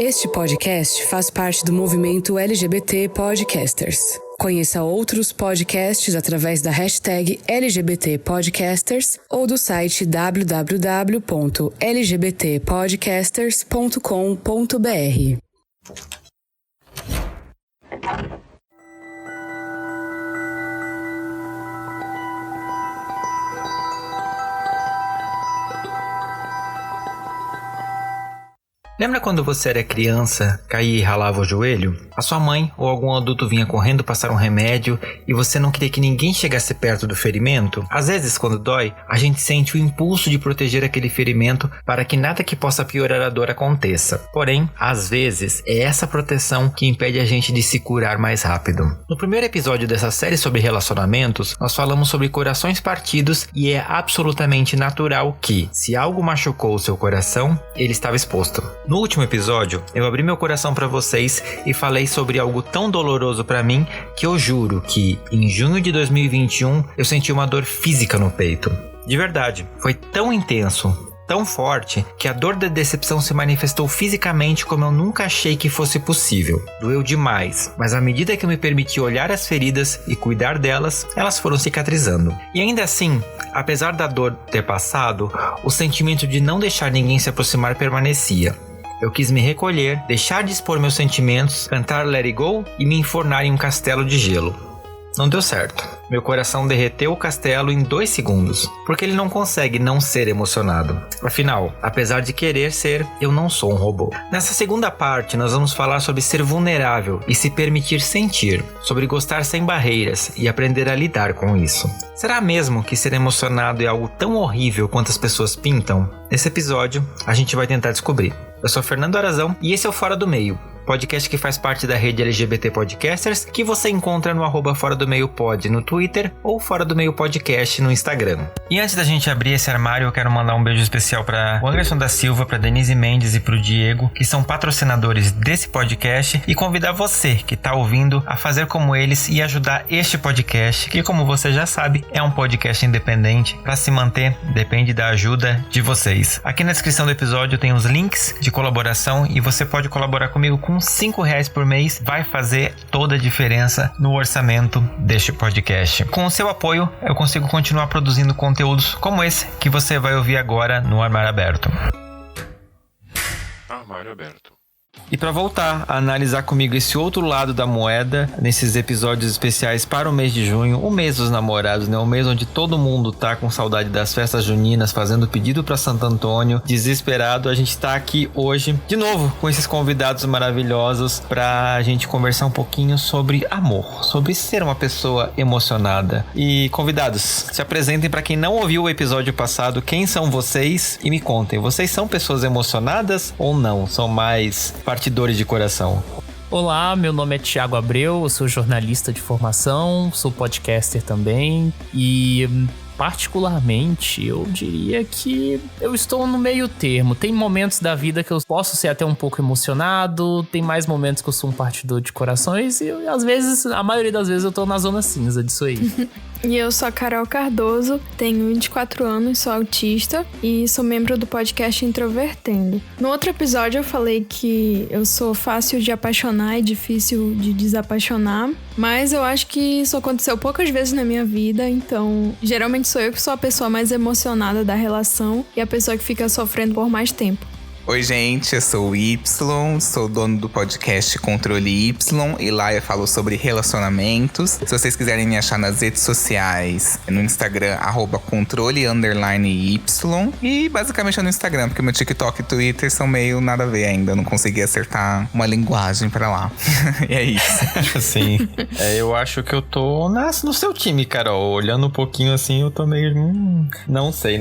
Este podcast faz parte do movimento LGBT Podcasters. Conheça outros podcasts através da hashtag LGBT Podcasters ou do site www.lgbtpodcasters.com.br. Lembra quando você era criança, caía e ralava o joelho? A sua mãe ou algum adulto vinha correndo passar um remédio e você não queria que ninguém chegasse perto do ferimento? Às vezes, quando dói, a gente sente o impulso de proteger aquele ferimento para que nada que possa piorar a dor aconteça. Porém, às vezes, é essa proteção que impede a gente de se curar mais rápido. No primeiro episódio dessa série sobre relacionamentos, nós falamos sobre corações partidos e é absolutamente natural que, se algo machucou o seu coração, ele estava exposto. No último episódio, eu abri meu coração para vocês e falei sobre algo tão doloroso para mim que eu juro que, em junho de 2021, eu senti uma dor física no peito. De verdade, foi tão intenso, tão forte, que a dor da decepção se manifestou fisicamente como eu nunca achei que fosse possível. Doeu demais, mas à medida que eu me permiti olhar as feridas e cuidar delas, elas foram cicatrizando. E ainda assim, apesar da dor ter passado, o sentimento de não deixar ninguém se aproximar permanecia. Eu quis me recolher, deixar de expor meus sentimentos, cantar Let It Go e me enfornar em um castelo de gelo. Não deu certo. Meu coração derreteu o castelo em 2 segundos, porque ele não consegue não ser emocionado. Afinal, apesar de querer ser, eu não sou um robô. Nessa segunda parte, nós vamos falar sobre ser vulnerável e se permitir sentir, sobre gostar sem barreiras e aprender a lidar com isso. Será mesmo que ser emocionado é algo tão horrível quanto as pessoas pintam? Nesse episódio, a gente vai tentar descobrir. Eu sou Fernando Arazão e esse é o Fora do Meio, podcast que faz parte da rede LGBT Podcasters, que você encontra no @Fora do Meio Pod no Twitter ou Fora do Meio Podcast no Instagram. E antes da gente abrir esse armário, eu quero mandar um beijo especial para o Anderson da Silva, para Denise Mendes e para o Diego, que são patrocinadores desse podcast, e convidar você que está ouvindo a fazer como eles e ajudar este podcast, que, como você já sabe, é um podcast independente. Para se manter, depende da ajuda de vocês. Aqui na descrição do episódio tem os links de colaboração e você pode colaborar comigo com R$5 por mês, vai fazer toda a diferença no orçamento deste podcast. Com o seu apoio, eu consigo continuar produzindo conteúdos como esse que você vai ouvir agora no Armário Aberto. Armário Aberto. E para voltar a analisar comigo esse outro lado da moeda, nesses episódios especiais para o mês de junho, o mês dos namorados, né? O mês onde todo mundo tá com saudade das festas juninas, fazendo pedido para Santo Antônio, desesperado, a gente tá aqui hoje, de novo, com esses convidados maravilhosos pra gente conversar um pouquinho sobre amor, sobre ser uma pessoa emocionada. E convidados, se apresentem para quem não ouviu o episódio passado, quem são vocês? E me contem, vocês são pessoas emocionadas ou não? São mais partidores de coração? Olá, meu nome é Thiago Abreu, eu sou jornalista de formação, sou podcaster também e particularmente eu diria que eu estou no meio termo. Tem momentos da vida que eu posso ser até um pouco emocionado, tem mais momentos que eu sou um partidor de corações e às vezes, a maioria das vezes eu tô na zona cinza disso aí. E eu sou a Carol Cardoso, tenho 24 anos, sou autista e sou membro do podcast Introvertendo. No outro episódio eu falei que eu sou fácil de apaixonar e difícil de desapaixonar, mas eu acho que isso aconteceu poucas vezes na minha vida, então geralmente sou eu que sou a pessoa mais emocionada da relação e a pessoa que fica sofrendo por mais tempo. Oi, gente, eu sou o Y, sou dono do podcast Controle Y e lá eu falo sobre relacionamentos. Se vocês quiserem me achar nas redes sociais, no Instagram, @controle_Y e basicamente é no Instagram, porque meu TikTok e Twitter são meio nada a ver ainda, não consegui acertar uma linguagem pra lá. E é isso. Assim, eu acho que eu tô no seu time, Carol, olhando um pouquinho assim, eu tô meio, não sei.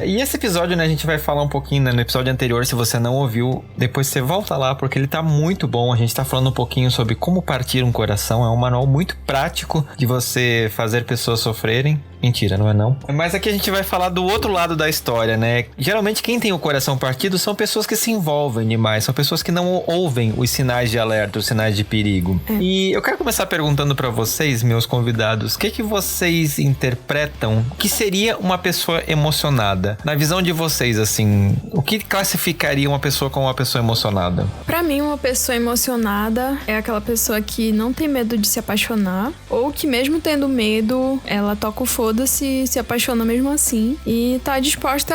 E esse episódio, né, a gente vai falar um pouquinho, né, no episódio anterior, se você não ouviu, depois você volta lá, porque ele tá muito bom. A gente tá falando um pouquinho sobre como partir um coração. É um manual muito prático de você fazer pessoas sofrerem. Mentira, não é não. Mas aqui a gente vai falar do outro lado da história, né? Geralmente quem tem o coração partido são pessoas que se envolvem demais, são pessoas que não ouvem os sinais de alerta, os sinais de perigo. E eu quero começar perguntando pra vocês, meus convidados, o que vocês interpretam que seria uma pessoa emocionada? Na visão de vocês, assim, o que classificaria uma pessoa como uma pessoa emocionada? Pra mim, uma pessoa emocionada é aquela pessoa que não tem medo de se apaixonar, ou que mesmo tendo medo, ela toca o foda-se e se apaixona mesmo assim, e tá disposta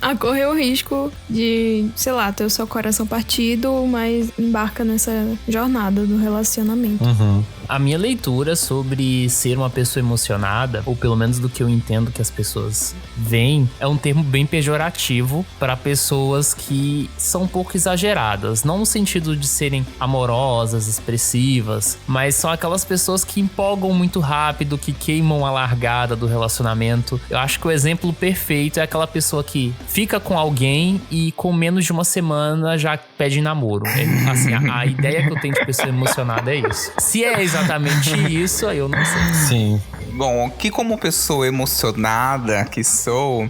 a correr o risco de, sei lá, ter o seu coração partido, mas embarca nessa jornada do relacionamento. A minha leitura sobre ser uma pessoa emocionada, ou pelo menos do que eu entendo que as pessoas veem, é um termo bem pejorativo para pessoas que são um pouco exageradas. Não no sentido de serem amorosas, expressivas, mas são aquelas pessoas que empolgam muito rápido, que queimam a largada do relacionamento. Eu acho que o exemplo perfeito é aquela pessoa que fica com alguém e com menos de uma semana já pede namoro. Assim, a ideia que eu tenho de pessoa emocionada é isso. Se é exatamente isso, aí eu não sei. Sim. Bom, que como pessoa emocionada que sou,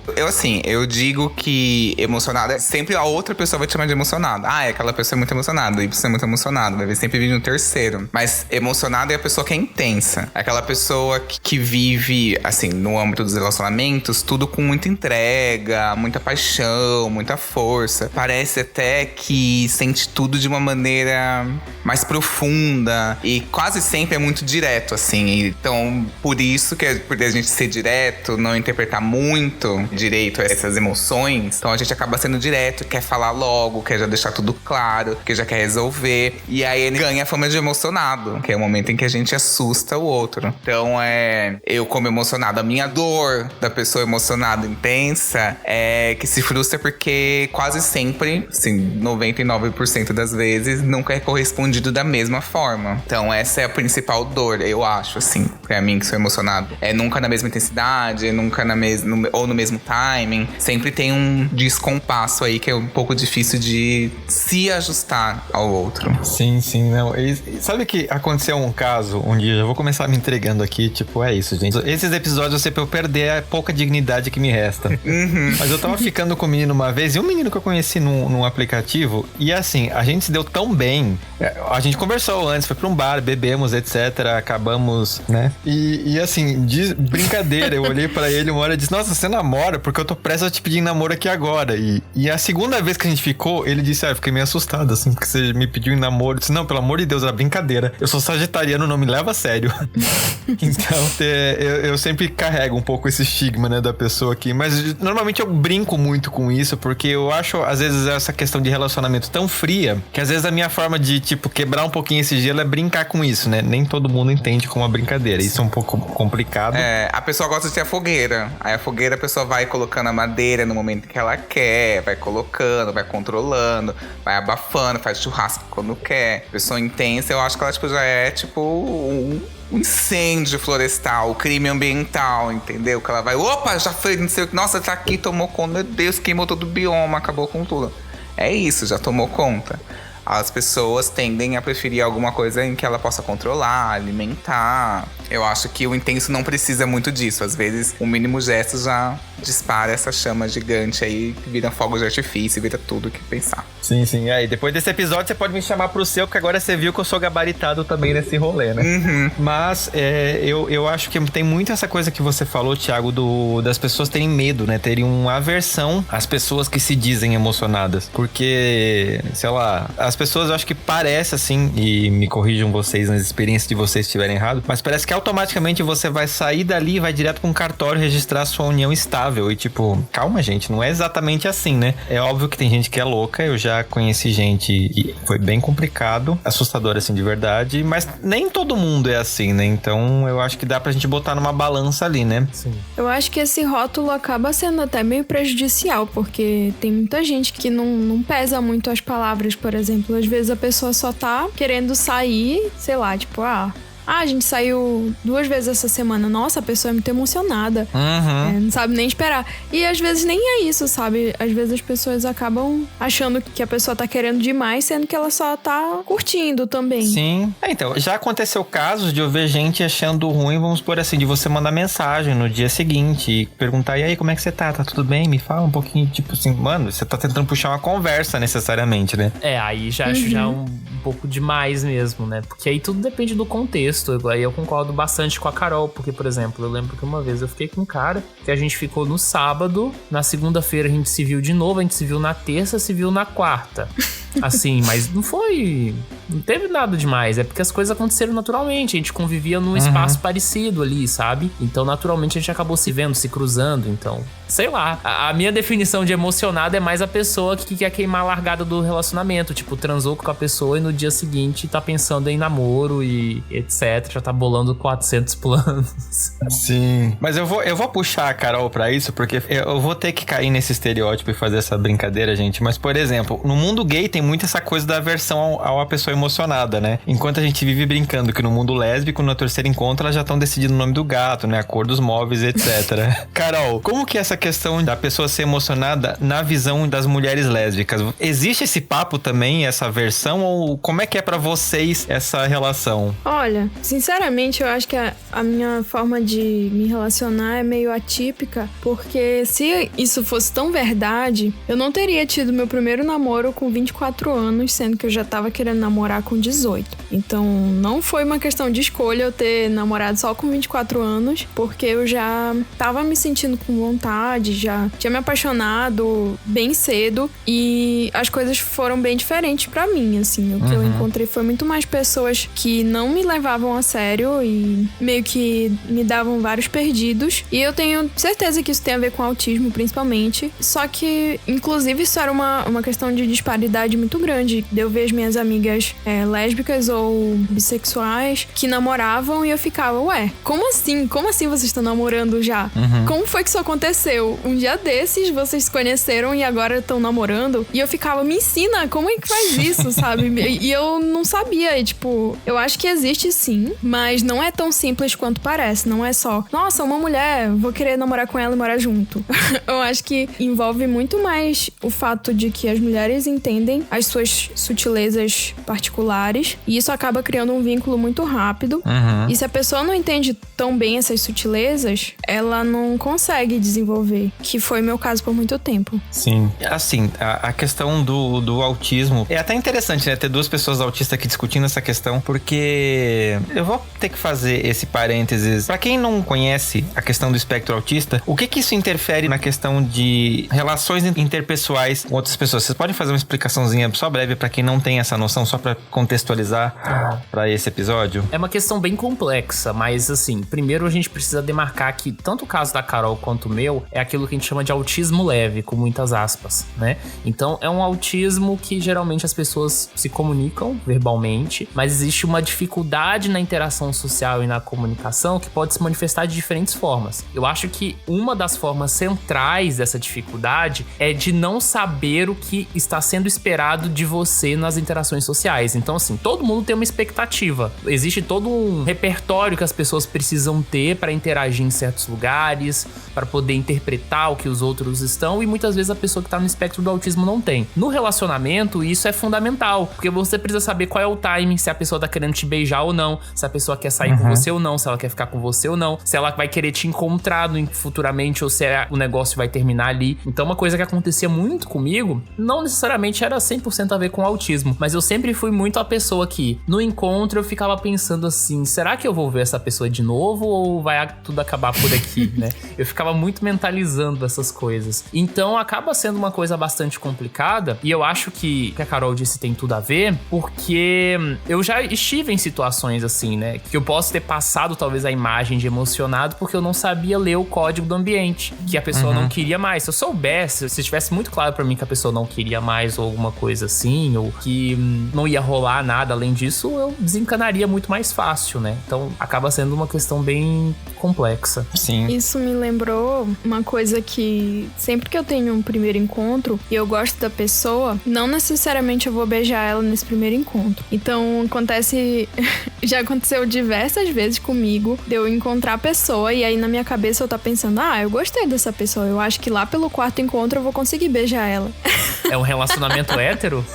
eu digo que emocionada, sempre a outra pessoa vai te chamar de emocionada. Ah, é aquela pessoa é muito emocionada, e você é muito emocionado, vai sempre vir um terceiro. Mas emocionada é a pessoa que é intensa. É aquela pessoa que vive, assim, no âmbito dos relacionamentos, tudo com muita entrega, muita paixão, muita força. Parece até que sente tudo de uma maneira mais profunda e quase sempre é muito direto, assim. Então, por isso que por a gente ser direto, não interpretar muito direito essas emoções, então a gente acaba sendo direto, quer falar logo, quer já deixar tudo claro, que já quer resolver. E aí ele ganha a fama de emocionado, que é o momento em que a gente assusta o outro. Então eu como emocionado, a minha dor da pessoa emocionada intensa é que se frustra porque quase sempre, assim, 99% das vezes, nunca é correspondido da mesma forma. Então essa é a principal dor, eu acho, assim, pra mim que sou emocionado. É nunca na mesma intensidade, nunca ou no mesmo timing. Sempre tem um descompasso aí que é um pouco difícil de se ajustar ao outro. Sim, não. E sabe que aconteceu um caso um dia, eu vou começar me entregando aqui, tipo, é isso, gente. Esses episódios eu sei pra eu perder a pouca dignidade que me resta. Mas eu tava ficando com um menino uma vez, e um menino que eu conheci num aplicativo, e assim, a gente se deu tão bem. A gente conversou antes, foi pra um bar, bebemos, etc. Acabamos, né? E assim, de brincadeira, eu olhei pra ele uma hora e disse: nossa, você namora? Porque eu tô prestes a te pedir namoro aqui agora. E a segunda vez que a gente ficou, ele disse: eu fiquei meio assustado, assim, porque você me pediu em namoro. Eu disse: não, pelo amor de Deus, era brincadeira. Eu sou sagitariano, não me leva a sério. Então, eu sempre carrego um pouco esse estigma, né, da pessoa aqui. Mas normalmente eu brinco muito com isso, porque eu acho, às vezes, essa questão de relacionamento tão fria, que às vezes a minha forma de, tipo, quebrar um pouquinho esse gelo é brincar com isso, né? Nem todo mundo entende como uma brincadeira. Isso é um pouco complicado. A pessoa gosta de ter a fogueira. Aí a fogueira a pessoa vai colocando a madeira no momento que ela quer, vai colocando, vai controlando, vai abafando, faz churrasco quando quer. Pessoa intensa, eu acho que ela tipo, já é tipo um incêndio florestal, crime ambiental, entendeu? Que ela vai, opa, já foi, não sei o que, nossa, tá aqui, tomou conta, meu Deus, queimou todo o bioma, acabou com tudo. É isso, já tomou conta. As pessoas tendem a preferir alguma coisa em que ela possa controlar, alimentar. Eu acho que o intenso não precisa muito disso. Às vezes, o mínimo gesto já dispara essa chama gigante aí, vira fogo de artifício, vira tudo o que pensar. Sim. Aí, depois desse episódio, você pode me chamar pro seu, porque agora você viu que eu sou gabaritado também nesse rolê, né? Mas eu acho que tem muito essa coisa que você falou, Thiago, das pessoas terem medo, né? Terem uma aversão às pessoas que se dizem emocionadas. Porque, sei lá, as pessoas, eu acho que parece assim, e me corrijam vocês nas experiências de vocês se estiverem errado, mas parece que automaticamente você vai sair dali e vai direto pra um cartório registrar sua união estável. E tipo, calma, gente, não é exatamente assim, né? É óbvio que tem gente que é louca, eu já conheci gente e foi bem complicado, assustador assim de verdade, mas nem todo mundo é assim, né? Então eu acho que dá pra gente botar numa balança ali, né? Sim. Eu acho que esse rótulo acaba sendo até meio prejudicial, porque tem muita gente que não pesa muito as palavras, por exemplo. Às vezes a pessoa só tá querendo sair, sei lá, tipo, a gente saiu 2 vezes essa semana. Nossa, a pessoa é muito emocionada. Não sabe nem esperar. E às vezes nem é isso, sabe? Às vezes as pessoas acabam achando que a pessoa tá querendo demais, sendo que ela só tá curtindo também. Sim. Então, já aconteceu casos de eu ver gente achando ruim, vamos por assim, de você mandar mensagem no dia seguinte e perguntar, e aí, como é que você tá? Tá tudo bem? Me fala um pouquinho, tipo assim, mano, você tá tentando puxar uma conversa necessariamente, né? Aí já acho já um pouco demais mesmo, né? Porque aí tudo depende do contexto. Aí eu concordo bastante com a Carol, porque, por exemplo, eu lembro que uma vez eu fiquei com um cara que a gente ficou no sábado, na segunda-feira a gente se viu de novo, a gente se viu na terça, se viu na quarta. Assim, mas não teve nada demais, é porque as coisas aconteceram naturalmente, a gente convivia num espaço parecido ali, sabe? Então, naturalmente, a gente acabou se vendo, se cruzando, então... Sei lá, a minha definição de emocionado é mais a pessoa que quer queimar a largada do relacionamento, tipo, transou com a pessoa e no dia seguinte tá pensando em namoro e etc, já tá bolando 400 planos. Sim. Mas eu vou puxar a Carol pra isso, porque eu vou ter que cair nesse estereótipo e fazer essa brincadeira, gente, mas, por exemplo, no mundo gay tem muito essa coisa da aversão a uma pessoa emocionada, né? Enquanto a gente vive brincando que no mundo lésbico, no terceiro encontro, elas já estão decidindo o nome do gato, né? A cor dos móveis, etc. Carol, como que essa questão da pessoa ser emocionada na visão das mulheres lésbicas? Existe esse papo também, essa versão, ou como é que é pra vocês essa relação? Olha, sinceramente, eu acho que a minha forma de me relacionar é meio atípica, porque se isso fosse tão verdade, eu não teria tido meu primeiro namoro com 24 anos, sendo que eu já tava querendo namorar com 18. Então, não foi uma questão de escolha eu ter namorado só com 24 anos, porque eu já tava me sentindo com vontade, já tinha me apaixonado bem cedo e as coisas foram bem diferentes pra mim, assim. O que eu encontrei foi muito mais pessoas que não me levavam a sério e meio que me davam vários perdidos. E eu tenho certeza que isso tem a ver com autismo, principalmente. Só que, inclusive, isso era uma questão de disparidade muito grande. De eu ver as minhas amigas lésbicas ou bissexuais que namoravam e eu ficava, ué, como assim? Como assim vocês estão namorando já? Como foi que isso aconteceu? Um dia desses, vocês se conheceram e agora estão namorando. E eu ficava, me ensina, como é que faz isso, sabe? E eu não sabia. E, tipo, eu acho que existe sim, mas não é tão simples quanto parece. Não é só, nossa, uma mulher, vou querer namorar com ela e morar junto. Eu acho que envolve muito mais o fato de que as mulheres entendem as suas sutilezas particulares e isso acaba criando um vínculo muito rápido. E se a pessoa não entende tão bem essas sutilezas, ela não consegue desenvolver, que foi meu caso por muito tempo. Sim. Assim, a questão do autismo é até interessante, né? Ter duas pessoas autistas aqui discutindo essa questão, porque eu vou ter que fazer esse parênteses. Pra quem não conhece a questão do espectro autista, o que isso interfere na questão de relações interpessoais com outras pessoas? Vocês podem fazer uma explicaçãozinha só breve pra quem não tem essa noção, só pra contextualizar pra esse episódio? É uma questão bem complexa, mas assim, primeiro a gente precisa demarcar que tanto o caso da Carol quanto o meu é aquilo que a gente chama de autismo leve, com muitas aspas, né? Então é um autismo que geralmente as pessoas se comunicam verbalmente, mas existe uma dificuldade na interação social e na comunicação que pode se manifestar de diferentes formas. Eu acho que uma das formas centrais dessa dificuldade é de não saber o que está sendo esperado de você nas interações sociais. Então, assim, todo mundo tem uma expectativa. Existe todo um repertório que as pessoas precisam ter para interagir em certos lugares, para poder interpretar o que os outros estão, e muitas vezes a pessoa que tá no espectro do autismo não tem. No relacionamento, isso é fundamental, porque você precisa saber qual é o timing, se a pessoa tá querendo te beijar ou não, se a pessoa quer sair com você ou não, se ela quer ficar com você ou não, se ela vai querer te encontrar futuramente ou se o negócio vai terminar ali. Então, uma coisa que acontecia muito comigo, não necessariamente era 100% a ver com autismo, mas eu sempre fui muito a pessoa que, no encontro, eu ficava pensando assim, será que eu vou ver essa pessoa de novo ou vai tudo acabar por aqui, né? Eu ficava muito mentalizando essas coisas. Então, acaba sendo uma coisa bastante complicada, e eu acho que a Carol disse tem tudo a ver, porque eu já estive em situações assim, né? Que eu posso ter passado, talvez, a imagem de emocionado porque eu não sabia ler o código do ambiente, que a pessoa não queria mais. Se eu soubesse, se tivesse muito claro pra mim que a pessoa não queria mais ou alguma coisa assim, ou que não ia rolar nada além disso, disso, eu desencanaria muito mais fácil, né? Então, acaba sendo uma questão bem complexa. Sim. Isso me lembrou uma coisa que sempre que eu tenho um primeiro encontro e eu gosto da pessoa, não necessariamente eu vou beijar ela nesse primeiro encontro. Então, já aconteceu diversas vezes comigo de eu encontrar a pessoa e aí na minha cabeça eu tá pensando, eu gostei dessa pessoa, eu acho que lá pelo quarto encontro eu vou conseguir beijar ela. É um relacionamento hétero?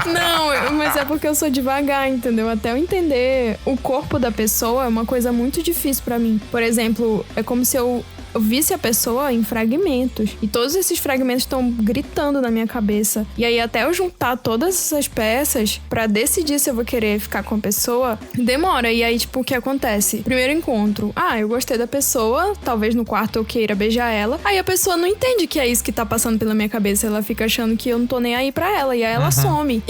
Não, mas é porque eu sou devagar, entendeu? Até eu entender o corpo da pessoa é uma coisa muito difícil pra mim. Por exemplo, é como se eu visse a pessoa em fragmentos. E todos esses fragmentos estão gritando na minha cabeça. E aí até eu juntar todas essas peças pra decidir se eu vou querer ficar com a pessoa, demora. E aí, tipo, o que acontece? Primeiro encontro. Eu gostei da pessoa, talvez no quarto eu queira beijar ela. Aí a pessoa não entende que é isso que tá passando pela minha cabeça. Ela fica achando que eu não tô nem aí pra ela. E aí ela some.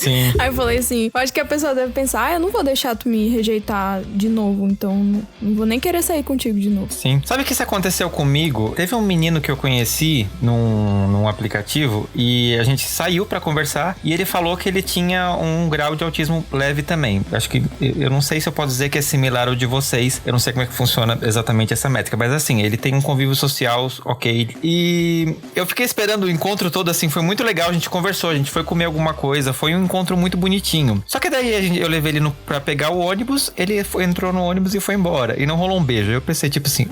Sim. Aí eu falei assim, eu acho que a pessoa deve pensar, eu não vou deixar tu me rejeitar de novo, então não vou nem querer sair contigo de novo. Sim. Sabe que isso aconteceu comigo? Teve um menino que eu conheci num aplicativo e a gente saiu pra conversar e ele falou que ele tinha um grau de autismo leve também. Acho que, eu não sei se eu posso dizer que é similar ao de vocês, eu não sei como é que funciona exatamente essa métrica, mas assim, ele tem um convívio social ok. E eu fiquei esperando o encontro todo, assim, foi muito legal, a gente conversou, a gente foi comer alguma coisa, foi um encontro muito bonitinho. Só que daí eu levei ele pra pegar o ônibus, ele entrou no ônibus e foi embora, e não rolou um beijo. Eu pensei, tipo assim,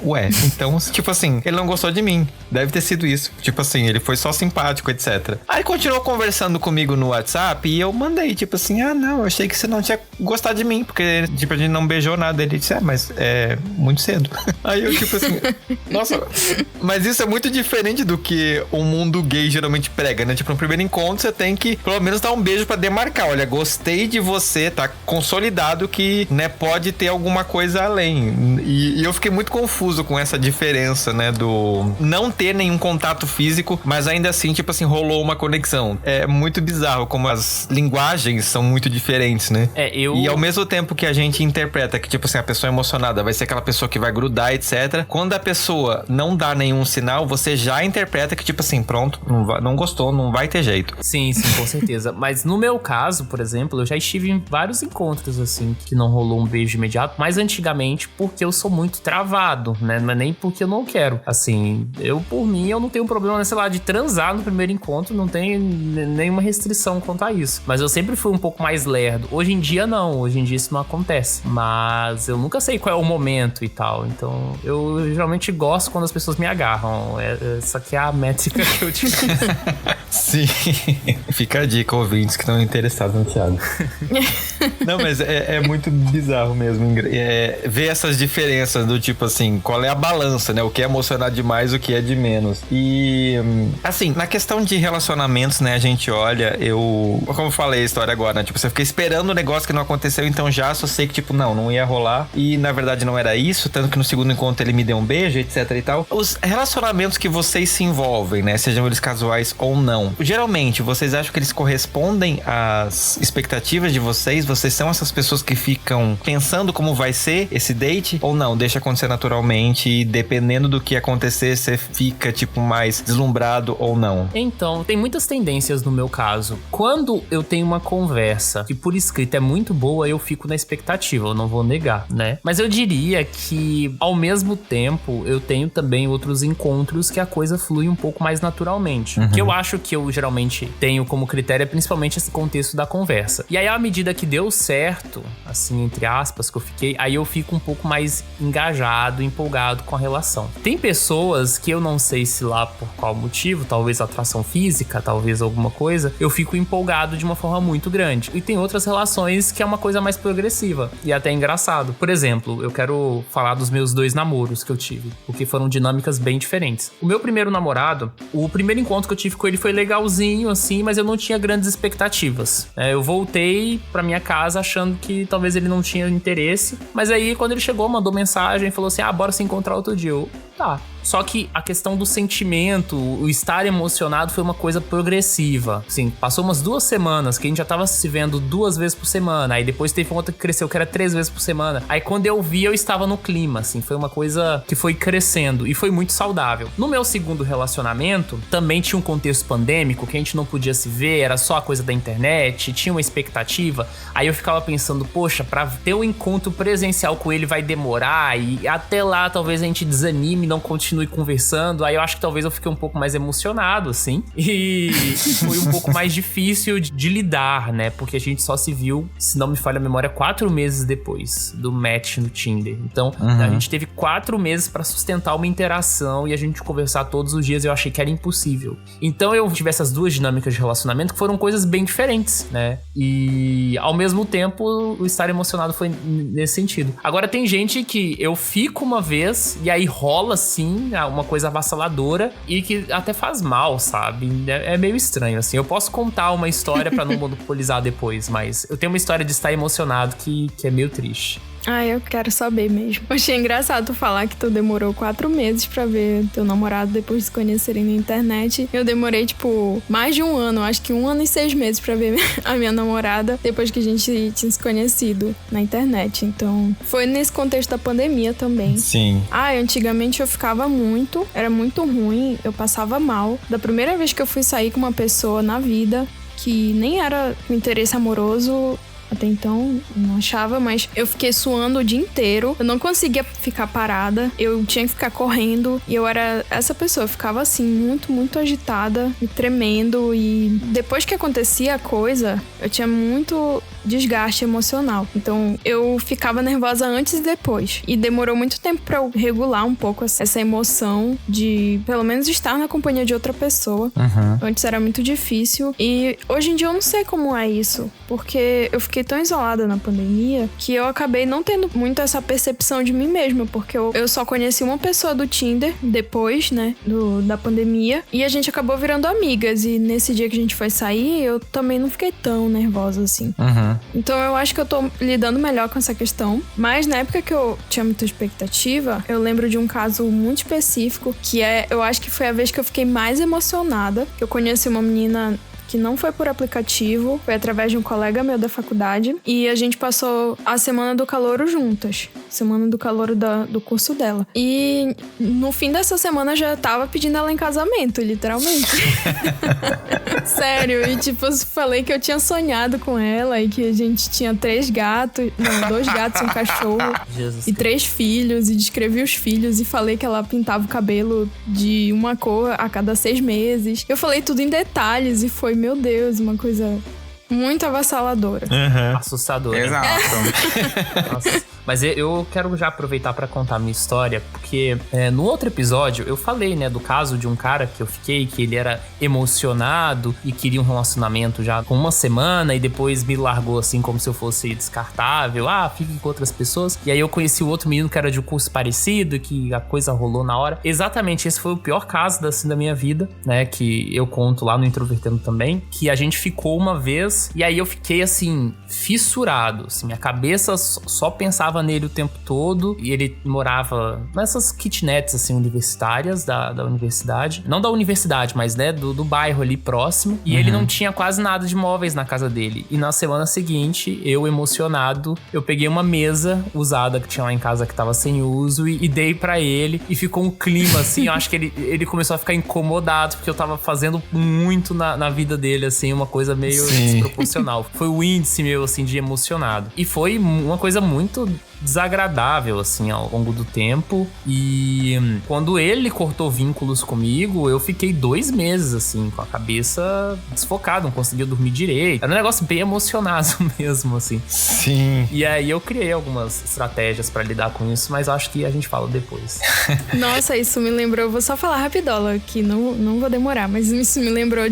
então, tipo assim, ele não gostou de mim. Deve ter sido isso. Tipo assim, ele foi só simpático, etc. Aí continuou conversando comigo no WhatsApp e eu mandei, tipo assim, não, eu achei que você não tinha gostado de mim, porque, tipo, a gente não beijou nada. Ele disse, mas é muito cedo. Aí eu, tipo assim, nossa, mas isso é muito diferente do que o mundo gay geralmente prega, né? Tipo, no primeiro encontro você tem que, pelo menos, dar um beijo pra demarcar. Olha, gostei de você, tá consolidado que, né, pode ter alguma coisa além. E eu fiquei muito confuso com essa diferença, né, do não ter nenhum contato físico, mas ainda assim, tipo assim, rolou uma conexão. É muito bizarro como as linguagens são muito diferentes, né? E ao mesmo tempo que a gente interpreta que, tipo assim, a pessoa emocionada vai ser aquela pessoa que vai grudar, etc. Quando a pessoa não dá nenhum sinal, você já interpreta que, tipo assim, pronto, não gostou, não vai ter jeito. Sim, com certeza. Mas no meu caso, por exemplo, eu já estive em vários encontros, assim, que não rolou um beijo imediato, mas antigamente porque eu sou muito travado, né? Não é nem porque eu não quero. Assim, por mim, eu não tenho problema, né, sei lá, de transar no primeiro encontro, não tem nenhuma restrição quanto a isso. Mas eu sempre fui um pouco mais lerdo. Hoje em dia, não. Hoje em dia isso não acontece. Mas eu nunca sei qual é o momento e tal. Então, eu geralmente gosto quando as pessoas me agarram. Essa aqui é a métrica que eu tive. Sim. Fica a dica, ouvintes que estão interessados no Thiago. Não, mas é muito bizarro mesmo. Ver essas diferenças do tipo assim, qual é a balança, né? O que é emocionar demais, o que é de menos. E, assim, na questão de relacionamentos, né? A gente olha, como eu falei a história agora, né? Tipo, você fica esperando um negócio que não aconteceu, então já só sei que, tipo, não ia rolar. E, na verdade, não era isso. Tanto que no segundo encontro ele me deu um beijo, etc e tal. Os relacionamentos que vocês se envolvem, né? Sejam eles casuais ou não. Geralmente, vocês acham que eles correspondem às expectativas de vocês? Vocês são essas pessoas que ficam pensando como vai ser esse date? Ou não? Deixa acontecer naturalmente e dependendo do que acontecer, você fica, tipo, mais deslumbrado ou não? Então, tem muitas tendências no meu caso. Quando eu tenho uma conversa que por escrito é muito boa, eu fico na expectativa, eu não vou negar, né? Mas eu diria que, ao mesmo tempo, eu tenho também outros encontros que a coisa flui um pouco mais naturalmente. O que eu acho que eu geralmente tenho como critério é principalmente esse contexto da conversa. E aí, à medida que deu certo, assim, entre aspas, que eu fiquei, aí eu fico um pouco mais engajado, empolgado com a relação. Tem pessoas que eu não sei se lá por qual motivo, talvez atração física, talvez alguma coisa, eu fico empolgado de uma forma muito grande. E tem outras relações que é uma coisa mais progressiva e até engraçado. Por exemplo, eu quero falar dos meus 2 namoros que eu tive, porque foram dinâmicas bem diferentes. O meu primeiro namorado, o primeiro encontro que eu tive com ele foi legalzinho, assim, mas eu não tinha grandes expectativas. Eu voltei pra minha casa achando que talvez ele não tinha interesse, mas aí quando ele chegou, mandou mensagem, falou assim, bora se encontrar outro dia. Tá. Só que a questão do sentimento, o estar emocionado foi uma coisa progressiva. Assim, passou umas 2 semanas que a gente já tava se vendo 2 vezes por semana. Aí depois teve outra que cresceu, que era 3 vezes por semana. Aí quando eu vi, eu estava no clima, assim. Foi uma coisa que foi crescendo e foi muito saudável. No meu segundo relacionamento, também tinha um contexto pandêmico, que a gente não podia se ver, era só a coisa da internet, tinha uma expectativa. Aí eu ficava pensando, poxa, pra ter um encontro presencial com ele vai demorar e até lá talvez a gente desanime e não continue conversando. Aí eu acho que talvez eu fiquei um pouco mais emocionado, assim. E foi um pouco mais difícil de lidar, né? Porque a gente só se viu, se não me falha a memória, 4 meses depois do match no Tinder. Então, a gente teve 4 meses pra sustentar uma interação e a gente conversar todos os dias. Eu achei que era impossível. Então eu tive essas 2 dinâmicas de relacionamento que foram coisas bem diferentes, né? E ao mesmo tempo, o estar emocionado foi nesse sentido. Agora tem gente que eu fico uma vez e aí rola sim uma coisa avassaladora e que até faz mal, sabe? É meio estranho, assim. Eu posso contar uma história pra não monopolizar depois, mas eu tenho uma história de estar emocionado que é meio triste. Ah, eu quero saber mesmo. Achei engraçado tu falar que tu demorou 4 meses pra ver teu namorado depois de se conhecerem na internet. Eu demorei, tipo, mais de 1 ano. Acho que 1 ano e 6 meses pra ver a minha namorada depois que a gente tinha se conhecido na internet. Então, foi nesse contexto da pandemia também. Sim. Ah, antigamente eu ficava muito, era muito ruim, eu passava mal. Da primeira vez que eu fui sair com uma pessoa na vida, que nem era com interesse amoroso, até então, não achava, mas eu fiquei suando o dia inteiro. Eu não conseguia ficar parada. Eu tinha que ficar correndo. E eu era essa pessoa. Eu ficava assim, muito, muito agitada e tremendo. E depois que acontecia a coisa, eu tinha muito desgaste emocional. Então, eu ficava nervosa antes e depois. E demorou muito tempo pra eu regular um pouco essa emoção de, pelo menos, estar na companhia de outra pessoa. Antes era muito difícil. E hoje em dia eu não sei como é isso. Porque eu fiquei tão isolada na pandemia que eu acabei não tendo muito essa percepção de mim mesma, porque eu só conheci uma pessoa do Tinder depois, né, da pandemia, e a gente acabou virando amigas, e nesse dia que a gente foi sair, eu também não fiquei tão nervosa assim. Então eu acho que eu tô lidando melhor com essa questão, mas na época que eu tinha muita expectativa, eu lembro de um caso muito específico, que eu acho que foi a vez que eu fiquei mais emocionada, que eu conheci uma menina que não foi por aplicativo, foi através de um colega meu da faculdade, e a gente passou a semana do calouro juntas, semana do calouro do curso dela. E no fim dessa semana eu já tava pedindo ela em casamento, literalmente. Sério, e tipo, eu falei que eu tinha sonhado com ela e que a gente tinha 2 gatos, um cachorro Jesus e 3 filhos, e descrevi os filhos e falei que ela pintava o cabelo de uma cor a cada 6 meses. Eu falei tudo em detalhes e foi, meu Deus, uma coisa muito avassaladora. Assustadora. Exato. Nossa. Mas eu quero já aproveitar pra contar a minha história, porque no outro episódio eu falei, né, do caso de um cara que eu fiquei, que ele era emocionado e queria um relacionamento já com 1 semana e depois me largou assim como se eu fosse descartável, fique com outras pessoas. E aí eu conheci o outro menino que era de um curso parecido e que a coisa rolou na hora. Exatamente, esse foi o pior caso assim, da minha vida, né, que eu conto lá no Introvertendo também, que a gente ficou uma vez e aí eu fiquei assim, fissurado, assim, minha cabeça só pensava nele o tempo todo, e ele morava nessas kitnets assim universitárias da universidade, não da universidade, mas né, do bairro ali próximo, e ele não tinha quase nada de móveis na casa dele. E na semana seguinte, eu emocionado, eu peguei uma mesa usada que tinha lá em casa que tava sem uso e dei pra ele, e ficou um clima assim, eu acho que ele começou a ficar incomodado porque eu tava fazendo muito na vida dele, assim, uma coisa meio desproporcional. Foi o índice meu assim de emocionado, e foi uma coisa muito desagradável, assim, ao longo do tempo. E quando ele cortou vínculos comigo, eu fiquei 2 meses, assim, com a cabeça desfocada, não conseguia dormir direito. Era um negócio bem emocionado mesmo, assim. Sim. E aí eu criei algumas estratégias pra lidar com isso, mas acho que a gente fala depois. Nossa, isso me lembrou, vou só falar rapidola, que não vou demorar, mas isso me lembrou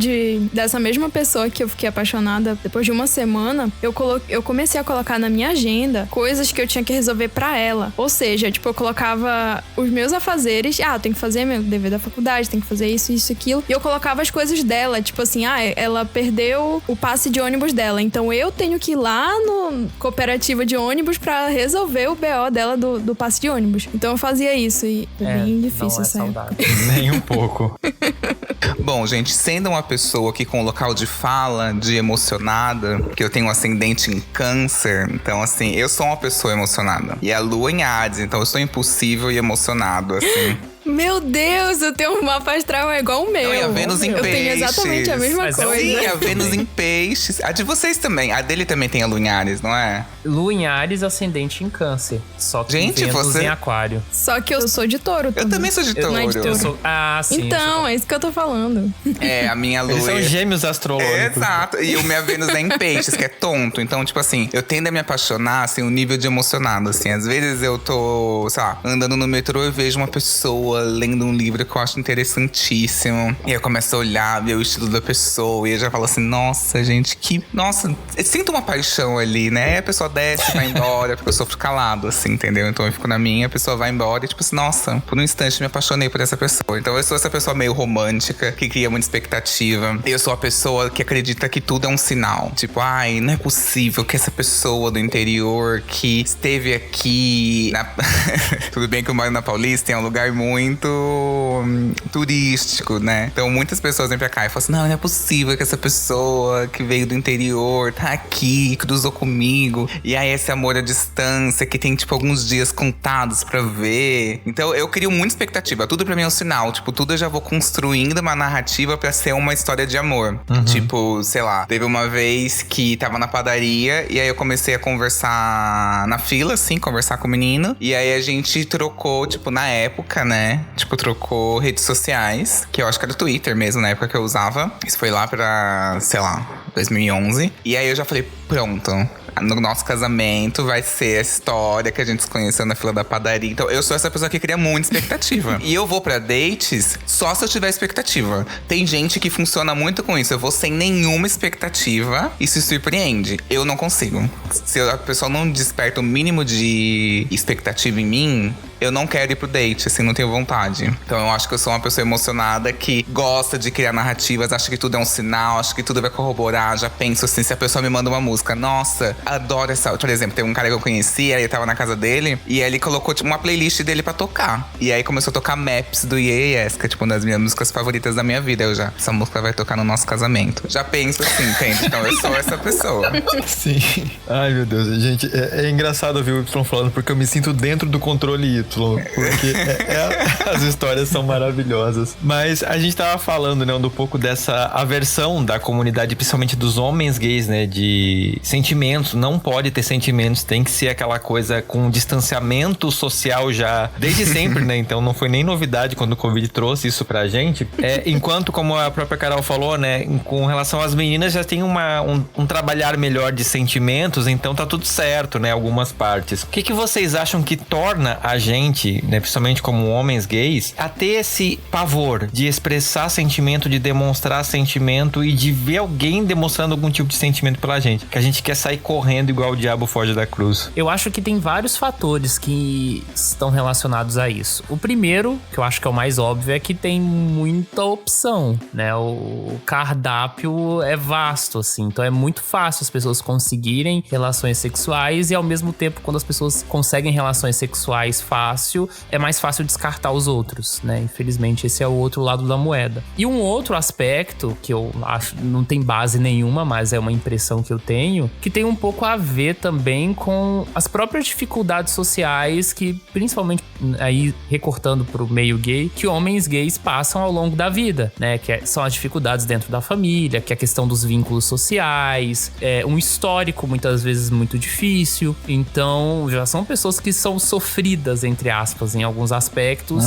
dessa mesma pessoa que eu fiquei apaixonada. Depois de 1 semana, eu comecei a colocar na minha agenda coisas que eu tinha que resolver pra ela. Ou seja, tipo, eu colocava os meus afazeres. Eu tenho que fazer meu dever da faculdade, tenho que fazer isso, aquilo. E eu colocava as coisas dela, tipo assim, ela perdeu o passe de ônibus dela, então eu tenho que ir lá no cooperativa de ônibus pra resolver o BO dela do passe de ônibus. Então eu fazia isso e é bem difícil essa época. Nem um pouco. Bom, gente, sendo uma pessoa que com local de fala, de emocionada, que eu tenho um ascendente em câncer, então assim, eu sou uma pessoa emocionada. E a lua em Áries, então eu sou impulsivo e emocionado, assim. Meu Deus, eu tenho um mapa astral igual o meu. Não, e a Vênus em eu peixes. tenho exatamente a mesma coisa. Sim, a Vênus em peixes. A de vocês também. A dele também tem a lua em Áries, não é? Lua em Áries, ascendente em câncer. Só que Gente, Vênus você... em aquário. Só que eu sou de touro também. Eu também sou de touro. Não é de touro. Sim. Então, é isso que eu tô falando. É, a minha lua... Eles são gêmeos astrológicos. Exato. E o minha Vênus é em peixes, que é tonto. Então, tipo assim, eu tendo a me apaixonar, assim, o nível de emocionado, assim. Às vezes eu tô, sei lá, andando no metrô e vejo uma pessoa lendo um livro que eu acho interessantíssimo. E eu começo a olhar, ver o estilo da pessoa. E eu já falo assim, nossa, gente, que... Nossa, eu sinto uma paixão ali, né? Aí a pessoa desce, vai embora, porque eu sofro calado, assim, entendeu? Então eu fico na minha, a pessoa vai embora e tipo assim, nossa, por um instante me apaixonei por essa pessoa. Então eu sou essa pessoa meio romântica, que cria muita expectativa. Eu sou a pessoa que acredita que tudo é um sinal. Tipo, não é possível que essa pessoa do interior que esteve aqui... Tudo bem que eu moro na Paulista, é um lugar muito... turístico, né? Então muitas pessoas vêm pra cá e falam assim, não é possível que essa pessoa que veio do interior tá aqui, cruzou comigo, e aí esse amor à distância que tem tipo alguns dias contados pra ver. Então eu crio muita expectativa, tudo pra mim é um sinal, tipo, tudo eu já vou construindo uma narrativa pra ser uma história de amor. Tipo, sei lá, teve uma vez que tava na padaria e aí eu comecei a conversar na fila, assim, conversar com o menino, e aí a gente trocou, tipo, na época, né? Tipo, trocou redes sociais, que eu acho que era o Twitter mesmo, na época que eu usava. Isso foi lá pra, sei lá, 2011. E aí eu já falei, pronto, no nosso casamento vai ser a história que a gente se conheceu na fila da padaria. Então eu sou essa pessoa que cria muita expectativa. E eu vou pra dates só se eu tiver expectativa. Tem gente que funciona muito com isso. Eu vou sem nenhuma expectativa e se surpreende. Eu não consigo. Se a pessoa não desperta o mínimo de expectativa em mim, eu não quero ir pro date, assim, não tenho vontade. Então eu acho que eu sou uma pessoa emocionada que gosta de criar narrativas, acha que tudo é um sinal, acha que tudo vai corroborar. Já penso assim, se a pessoa me manda uma música, nossa, adoro essa... Por exemplo, tem um cara que eu conheci, aí eu tava na casa dele, e aí ele colocou tipo uma playlist dele pra tocar. E aí começou a tocar Maps do Yes, que é tipo uma das minhas músicas favoritas da minha vida. Essa música vai tocar no nosso casamento. Já penso assim, entende? Então eu sou essa pessoa. Sim. Ai, meu Deus. Gente, é engraçado ouvir o Y falando, porque eu me sinto dentro do controle Y. Porque as histórias são maravilhosas. Mas a gente tava falando, né, um pouco dessa aversão da comunidade, principalmente dos homens gays, né, de sentimentos. Não pode ter sentimentos, tem que ser aquela coisa com distanciamento social já desde sempre, né? Então não foi nem novidade quando o Covid trouxe isso pra gente. Enquanto, como a própria Carol falou, né, com relação às meninas já tem um trabalhar melhor de sentimentos, então tá tudo certo, né, algumas partes. O que vocês acham que torna a gente, né, principalmente como homens gays, a ter esse pavor de expressar sentimento, de demonstrar sentimento e de ver alguém demonstrando algum tipo de sentimento pela gente? Que a gente quer sair correndo igual o diabo foge da cruz. Eu acho que tem vários fatores que estão relacionados a isso. O primeiro, que eu acho que é o mais óbvio, é que tem muita opção, né? O cardápio é vasto, assim. Então é muito fácil as pessoas conseguirem relações sexuais e, ao mesmo tempo, quando as pessoas conseguem relações sexuais fácil, é mais fácil descartar os outros, né? Infelizmente, esse é o outro lado da moeda. E um outro aspecto, que eu acho não tem base nenhuma, mas é uma impressão que eu tenho, que tem um pouco a ver também com as próprias dificuldades sociais que, principalmente aí recortando pro meio gay, que homens gays passam ao longo da vida, né? Que são as dificuldades dentro da família, que é a questão dos vínculos sociais, um histórico muitas vezes muito difícil. Então, já são pessoas que são sofridas, entre aspas, em alguns aspectos.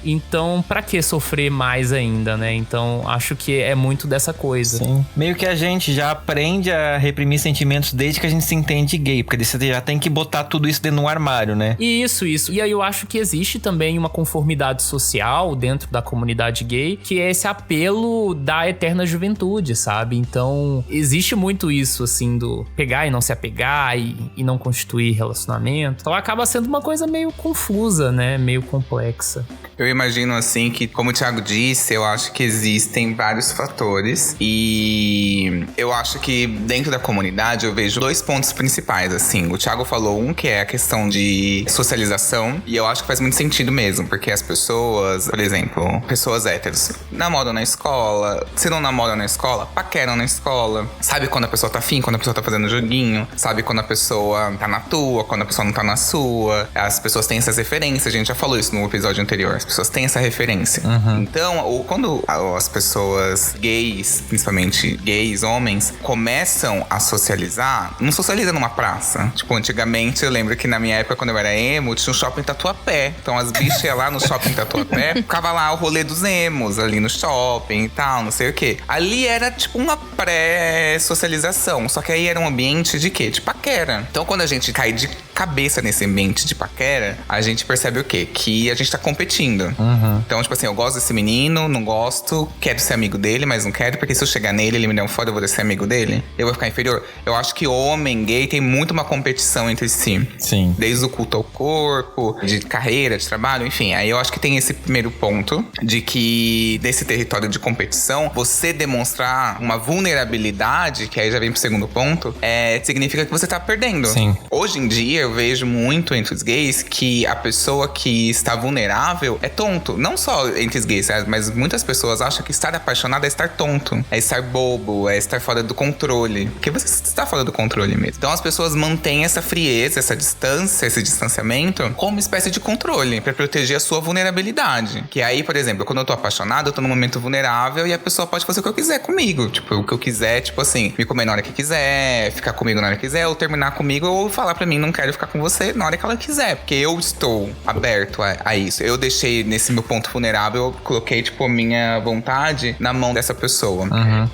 Então, pra que sofrer mais ainda, né? Então, acho que é muito dessa coisa. Sim. Meio que a gente já aprende a reprimir sentimentos desde que a gente se entende gay, porque você já tem que botar tudo isso dentro de um armário, né? Isso. E aí eu acho que existe também uma conformidade social dentro da comunidade gay, que é esse apelo da eterna juventude, sabe? Então, existe muito isso, assim, do pegar e não se apegar e não constituir relacionamento. Então, acaba sendo uma coisa meio confusa, né? Meio complexa. Eu imagino, assim, que, como o Thiago disse, eu acho que existem vários fatores e eu acho que dentro da comunidade eu vejo 2 pontos principais, assim. O Thiago falou que é a questão de socialização e eu acho que faz muito sentido mesmo, porque as pessoas, por exemplo, pessoas héteros, namoram na escola, se não namoram na escola, paqueram na escola, sabe quando a pessoa tá afim, quando a pessoa tá fazendo joguinho, sabe quando a pessoa tá na tua, quando a pessoa não tá na sua. As pessoas têm essas referências, a gente já falou isso no episódio anterior, as pessoas têm essa referência. Então, quando as pessoas gays, principalmente gays, homens, começam a socializar, não socializa numa praça. Tipo, antigamente eu lembro que na minha época, quando eu era emo, tinha um shopping Tatuapé. Então as bichas iam lá no shopping Tatuapé, ficava lá o rolê dos emos ali no shopping e tal, não sei o quê. Ali era tipo uma pré-socialização, só que aí era um ambiente de quê? De paquera. Então quando a gente cai de cabeça nesse ambiente de paquera, a gente percebe o quê? Que a gente tá competindo. Então, tipo assim, eu gosto desse menino, não gosto, quero ser amigo dele, mas não quero, porque se eu chegar nele, ele me der um foda, eu vou ser amigo dele, eu vou ficar inferior. Eu acho que homem gay tem muito uma competição entre si. Sim. Desde o culto ao corpo, de carreira, de trabalho, enfim. Aí eu acho que tem esse primeiro ponto de que nesse território de competição, você demonstrar uma vulnerabilidade, que aí já vem pro segundo ponto, significa que você tá perdendo. Sim. Hoje em dia, eu vejo muito entre os gays que a pessoa que está vulnerável é tonto. Não só entre os gays, mas muitas pessoas acham que estar apaixonado é estar tonto, é estar bobo, é estar fora do controle. Porque você está fora do controle mesmo. Então as pessoas mantêm essa frieza, essa distância, esse distanciamento como uma espécie de controle pra proteger a sua vulnerabilidade. Que aí, por exemplo, quando eu tô apaixonado, eu tô num momento vulnerável e a pessoa pode fazer o que eu quiser comigo. Tipo, o que eu quiser, tipo assim, me comer na hora que quiser, ficar comigo na hora que quiser, ou terminar comigo, ou falar pra mim, não quero ficar com você na hora que ela quiser. Porque eu estou aberto a isso. Eu deixei nesse meu ponto vulnerável, eu coloquei, tipo, a minha vontade na mão dessa pessoa.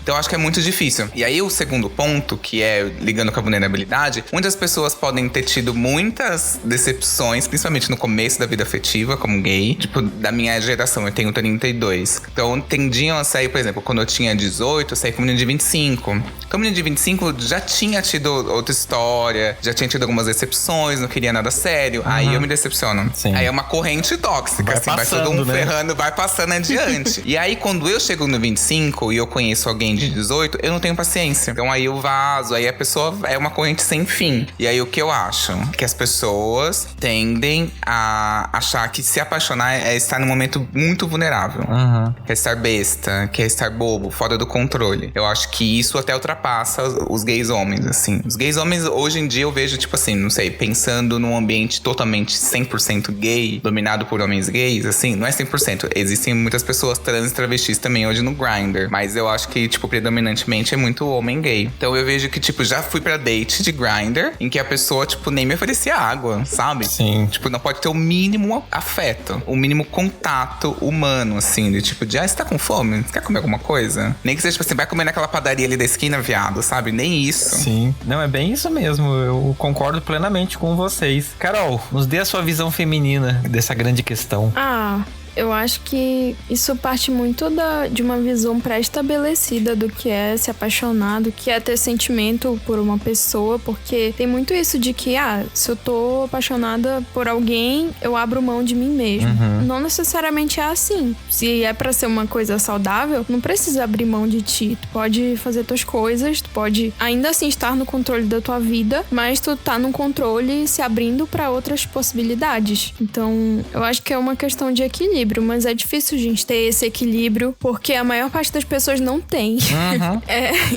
Então eu acho que é muito difícil. E aí o segundo ponto, que é ligando com a vulnerabilidade, muitas pessoas podem ter tido muitas decepções, principalmente no começo da vida afetiva, como gay. Tipo, da minha geração, eu tenho 32. Então tendiam a sair, por exemplo, quando eu tinha 18, eu saí com um menino de 25. Então o menino de 25 já tinha tido outra história, já tinha tido algumas decepções, não queria nada sério. Aí eu me decepciono. Sim. Aí é uma corrente tóxica, vai assim, passando, vai todo mundo né? ferrando, vai passando adiante. E aí, quando eu chego no 25 e eu conheço alguém de 18, eu não tenho paciência. Então aí eu vazo, aí a pessoa é uma corrente sem fim. E aí o que eu acho? Que as pessoas tendem a achar que se apaixonar é estar num momento muito vulnerável. Que é estar besta, que é estar bobo, fora do controle. Eu acho que isso até ultrapassa os gays homens, assim. Os gays homens, hoje em dia, eu vejo, tipo assim, não sei, pensando num ambiente totalmente 100% gay, dominado por homens gays, assim, não é 100%. Existem muitas pessoas trans e travestis também hoje no Grindr, mas eu acho que, tipo, predominantemente é muito homem gay. Então eu vejo que, tipo, já fui pra date de Grindr, em que a pessoa, tipo, nem me oferecia água, sabe? Sim. Tipo, não pode ter o mínimo afeto, o mínimo contato humano, assim, de tipo, você tá com fome? Você quer comer alguma coisa? Nem que seja, tipo assim, vai comer naquela padaria ali da esquina, viado, sabe? Nem isso. Sim. Não, é bem isso mesmo. Eu concordo plenamente com vocês. Carol, nos dê a sua visão feminina dessa grande questão. Eu acho que isso parte muito de uma visão pré-estabelecida do que é se apaixonar, do que é ter sentimento por uma pessoa, porque tem muito isso de que, se eu tô apaixonada por alguém, eu abro mão de mim mesmo. Não necessariamente é assim. Se é pra ser uma coisa saudável, não precisa abrir mão de ti. Tu pode fazer tuas coisas, tu pode ainda assim estar no controle da tua vida, mas tu tá no controle se abrindo pra outras possibilidades. Então, eu acho que é uma questão de equilíbrio. Mas é difícil a gente ter esse equilíbrio, porque a maior parte das pessoas não tem.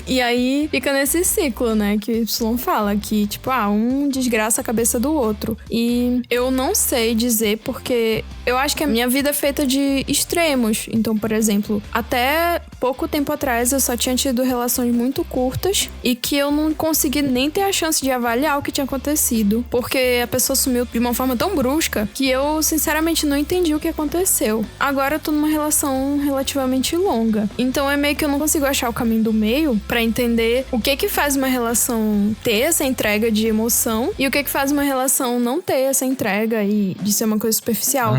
E aí fica nesse ciclo, né? Que o Y fala, que tipo, um desgraça a cabeça do outro. E eu não sei dizer, porque eu acho que a minha vida é feita de extremos. Então, por exemplo, até pouco tempo atrás eu só tinha tido relações muito curtas e que eu não consegui nem ter a chance de avaliar o que tinha acontecido, porque a pessoa sumiu de uma forma tão brusca que eu, sinceramente, não entendi o que aconteceu. Agora eu tô numa relação relativamente longa, então é meio que eu não consigo achar o caminho do meio pra entender o que faz uma relação ter essa entrega de emoção e o que faz uma relação não ter essa entrega e de ser uma coisa superficial.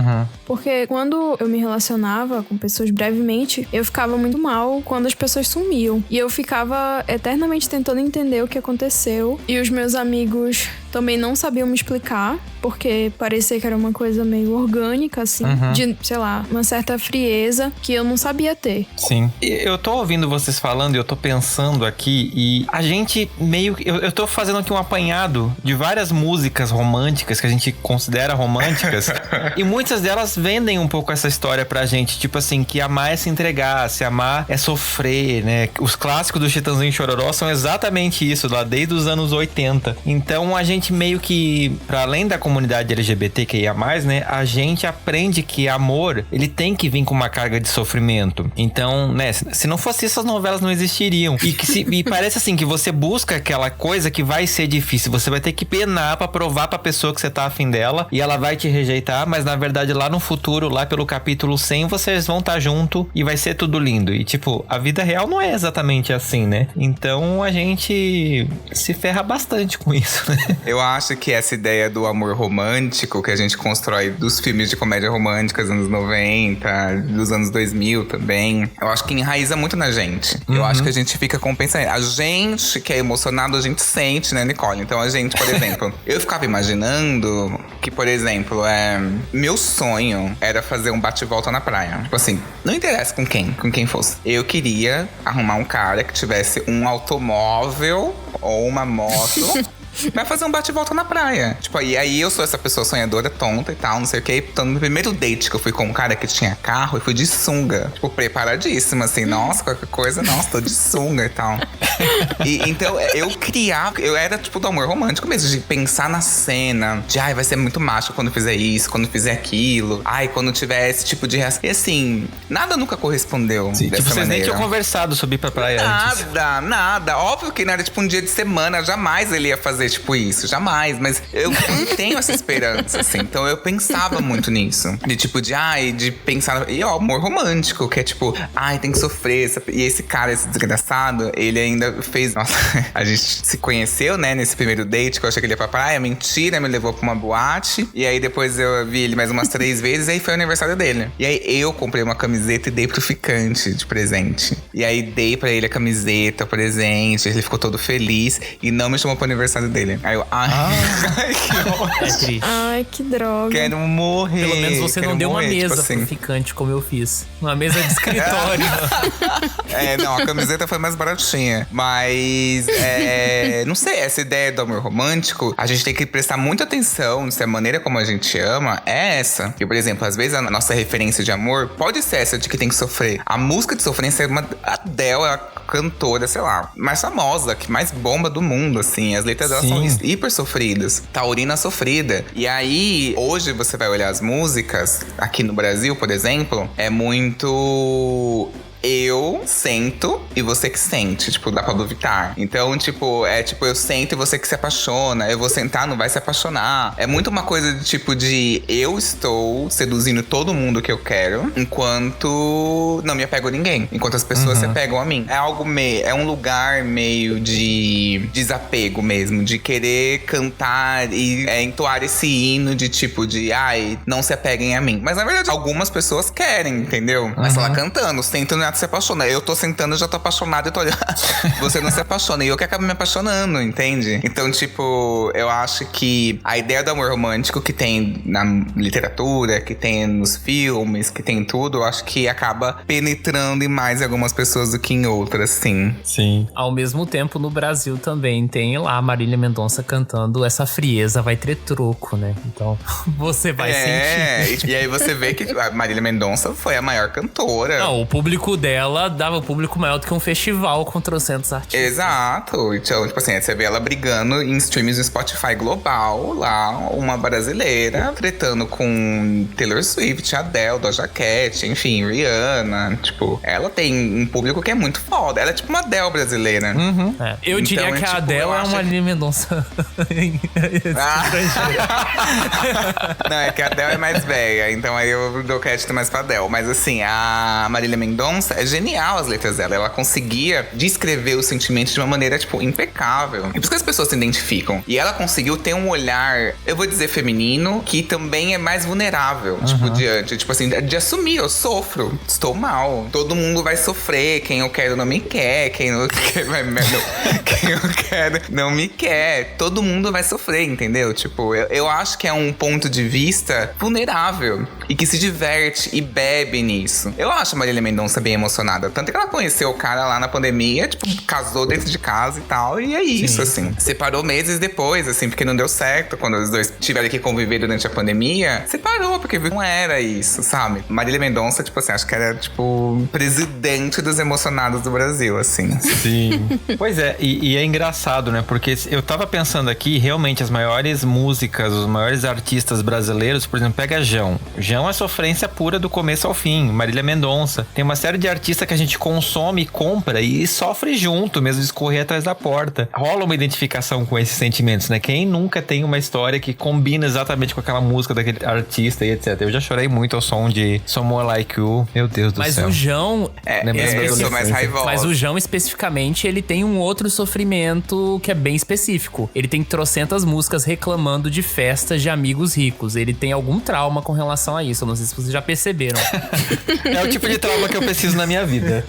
Porque quando eu me relacionava com pessoas brevemente, eu ficava muito mal quando as pessoas sumiam. E eu ficava eternamente tentando entender o que aconteceu. E os meus amigos também não sabiam me explicar, porque parecia que era uma coisa meio orgânica, assim, de, sei lá, uma certa frieza que eu não sabia ter. Sim. Eu tô ouvindo vocês falando e eu tô pensando aqui e a gente meio... Eu tô fazendo aqui um apanhado de várias músicas românticas que a gente considera românticas e muitas delas vendem um pouco essa história pra gente, tipo assim, que amar é se entregar, se amar é sofrer, né? Os clássicos do Chitãozinho e Chororó são exatamente isso, lá desde os anos 80. Então a gente meio que, pra além da comunidade LGBTQIA+, né, a gente aprende que amor, ele tem que vir com uma carga de sofrimento. Então, né, se não fosse isso, as novelas não existiriam. E parece assim, que você busca aquela coisa que vai ser difícil. Você vai ter que penar pra provar pra pessoa que você tá afim dela e ela vai te rejeitar, mas na verdade lá no futuro, lá pelo capítulo 100, vocês vão estar junto e vai ser tudo lindo. E tipo, a vida real não é exatamente assim, né? Então a gente se ferra bastante com isso, né? Eu acho que essa ideia do amor romântico que a gente constrói dos filmes de comédia romântica dos anos 90, dos anos 2000 também, eu acho que enraiza muito na gente. Eu acho que a gente fica com o pensamento. A gente que é emocionado, a gente sente, né, Nicole? Então a gente, por exemplo, eu ficava imaginando que, por exemplo, meu sonho era fazer um bate-volta na praia. Tipo assim, não interessa com quem fosse. Eu queria arrumar um cara que tivesse um automóvel ou uma moto vai fazer um bate-volta na praia. Tipo, e aí eu sou essa pessoa sonhadora, tonta e tal, não sei o que. Então, no primeiro date que eu fui com um cara que tinha carro, eu fui de sunga. Tipo, preparadíssima, assim. Nossa, qualquer coisa, nossa, tô de sunga e tal. Então, eu era, tipo, do amor romântico mesmo. De pensar na cena. De, vai ser muito macho quando fizer isso, quando fizer aquilo. Quando tiver esse tipo de reação. E assim, nada nunca correspondeu. Sim, dessa tipo, vocês maneira. nem tinham conversado sobre ir pra praia antes. Nada. Óbvio que não era, tipo, um dia de semana. Jamais ele ia fazer tipo isso, jamais, mas eu não tenho essa esperança, assim, então eu pensava muito nisso, de pensar, e o amor romântico, que é tipo, tem que sofrer, e esse cara, esse desgraçado, ele ainda fez, nossa, a gente se conheceu, né, nesse primeiro date, que eu achei que ele ia pra praia, mentira, me levou pra uma boate, e aí depois eu vi ele mais umas 3 vezes, e aí foi o aniversário dele, e aí eu comprei uma camiseta e dei pro ficante de presente, e aí dei pra ele a camiseta, o presente, ele ficou todo feliz, e não me chamou pro aniversário dele. Aí eu, que ótimo. É triste. Ai, que droga. Quero morrer. Pelo menos você não deu uma mesa tipo assim. pro ficante, como eu fiz. Uma mesa de escritório. Não, a camiseta foi mais baratinha. Mas, não sei, essa ideia do amor romântico, a gente tem que prestar muita atenção se a maneira como a gente ama é essa. E, por exemplo, às vezes a nossa referência de amor pode ser essa de que tem que sofrer. A música de sofrência é a Adele, é a cantora, sei lá, mais famosa, que mais bomba do mundo, assim. As letras dela são hiper sofridas. Taurina sofrida. E aí, hoje você vai olhar as músicas, aqui no Brasil, por exemplo, é muito... eu sento e você que sente, tipo, da Pablo Vittar. Então, tipo, eu sento e você que se apaixona. Eu vou sentar, não vai se apaixonar. É muito uma coisa de tipo de eu estou seduzindo todo mundo que eu quero, enquanto não me apego a ninguém. Enquanto as pessoas se apegam a mim. É algo é um lugar meio de desapego mesmo, de querer cantar e entoar esse hino de tipo de não se apeguem a mim. Mas na verdade, algumas pessoas querem, entendeu? Mas lá cantando, sentando se apaixona. Eu tô sentando, já tô apaixonado e tô olhando. Você não se apaixona. E eu que acabo me apaixonando, entende? Então, tipo, eu acho que a ideia do amor romântico que tem na literatura, que tem nos filmes, que tem em tudo, eu acho que acaba penetrando em mais algumas pessoas do que em outras, sim. Sim. Ao mesmo tempo, no Brasil também tem lá a Marília Mendonça cantando essa frieza vai ter troco, né? Então, você vai sentir. E aí você vê que a Marília Mendonça foi a maior cantora. Não, o público dela dava público maior do que um festival com 300 artistas. Exato. Então, tipo assim, você vê ela brigando em streams do Spotify global, lá, uma brasileira, tretando com Taylor Swift, Adele, Doja Cat, enfim, Rihanna. Tipo, ela tem um público que é muito foda. Ela é tipo uma Adele brasileira. É. Eu diria Então, que a tipo, Adele eu é acho uma que- Aline Mendonça. Não, é que a Adele é mais velha, então aí eu dou crédito mais pra Adele. Mas assim, a Marília Mendonça, é genial as letras dela. Ela conseguia descrever os sentimentos de uma maneira, tipo, impecável. E por isso que as pessoas se identificam. E ela conseguiu ter um olhar, eu vou dizer feminino, que também é mais vulnerável, tipo, diante. Tipo assim, de assumir, eu sofro, estou mal. Todo mundo vai sofrer, quem eu quero não me quer, quem eu quero, quem eu quero não me quer. Todo mundo vai sofrer, entendeu? Tipo, eu acho que é um ponto de vista vulnerável e que se diverte e bebe nisso. Eu acho a Marília Mendonça bem emocionada. Tanto que ela conheceu o cara lá na pandemia, tipo, casou dentro de casa e tal. E é isso, assim. Separou meses depois, assim, porque não deu certo. Quando os dois tiveram que conviver durante a pandemia, separou, porque não era isso, sabe? Marília Mendonça, tipo assim, acho que era, tipo, presidente dos emocionados do Brasil, assim. Sim. Pois é, e é engraçado, né? Porque eu tava pensando aqui, realmente, as maiores músicas, os maiores artistas brasileiros, por exemplo, pega Jão. Jão é sofrência pura do começo ao fim. Marília Mendonça. Tem uma série de artistas que a gente consome, compra e sofre junto, mesmo de escorrer atrás da porta. Rola uma identificação com esses sentimentos, né? Quem nunca tem uma história que combina exatamente com aquela música daquele artista e etc. Eu já chorei muito ao som de Someone Like You. Meu Deus do céu. Mas o Jão... Eu sou mais raivosa. Mas o Jão, especificamente, ele tem um outro sofrimento que é bem específico. Ele tem trocentas músicas reclamando de festas de amigos ricos. Ele tem algum trauma com relação a isso. Eu não sei se vocês já perceberam. É o tipo de trauma que eu preciso na minha vida.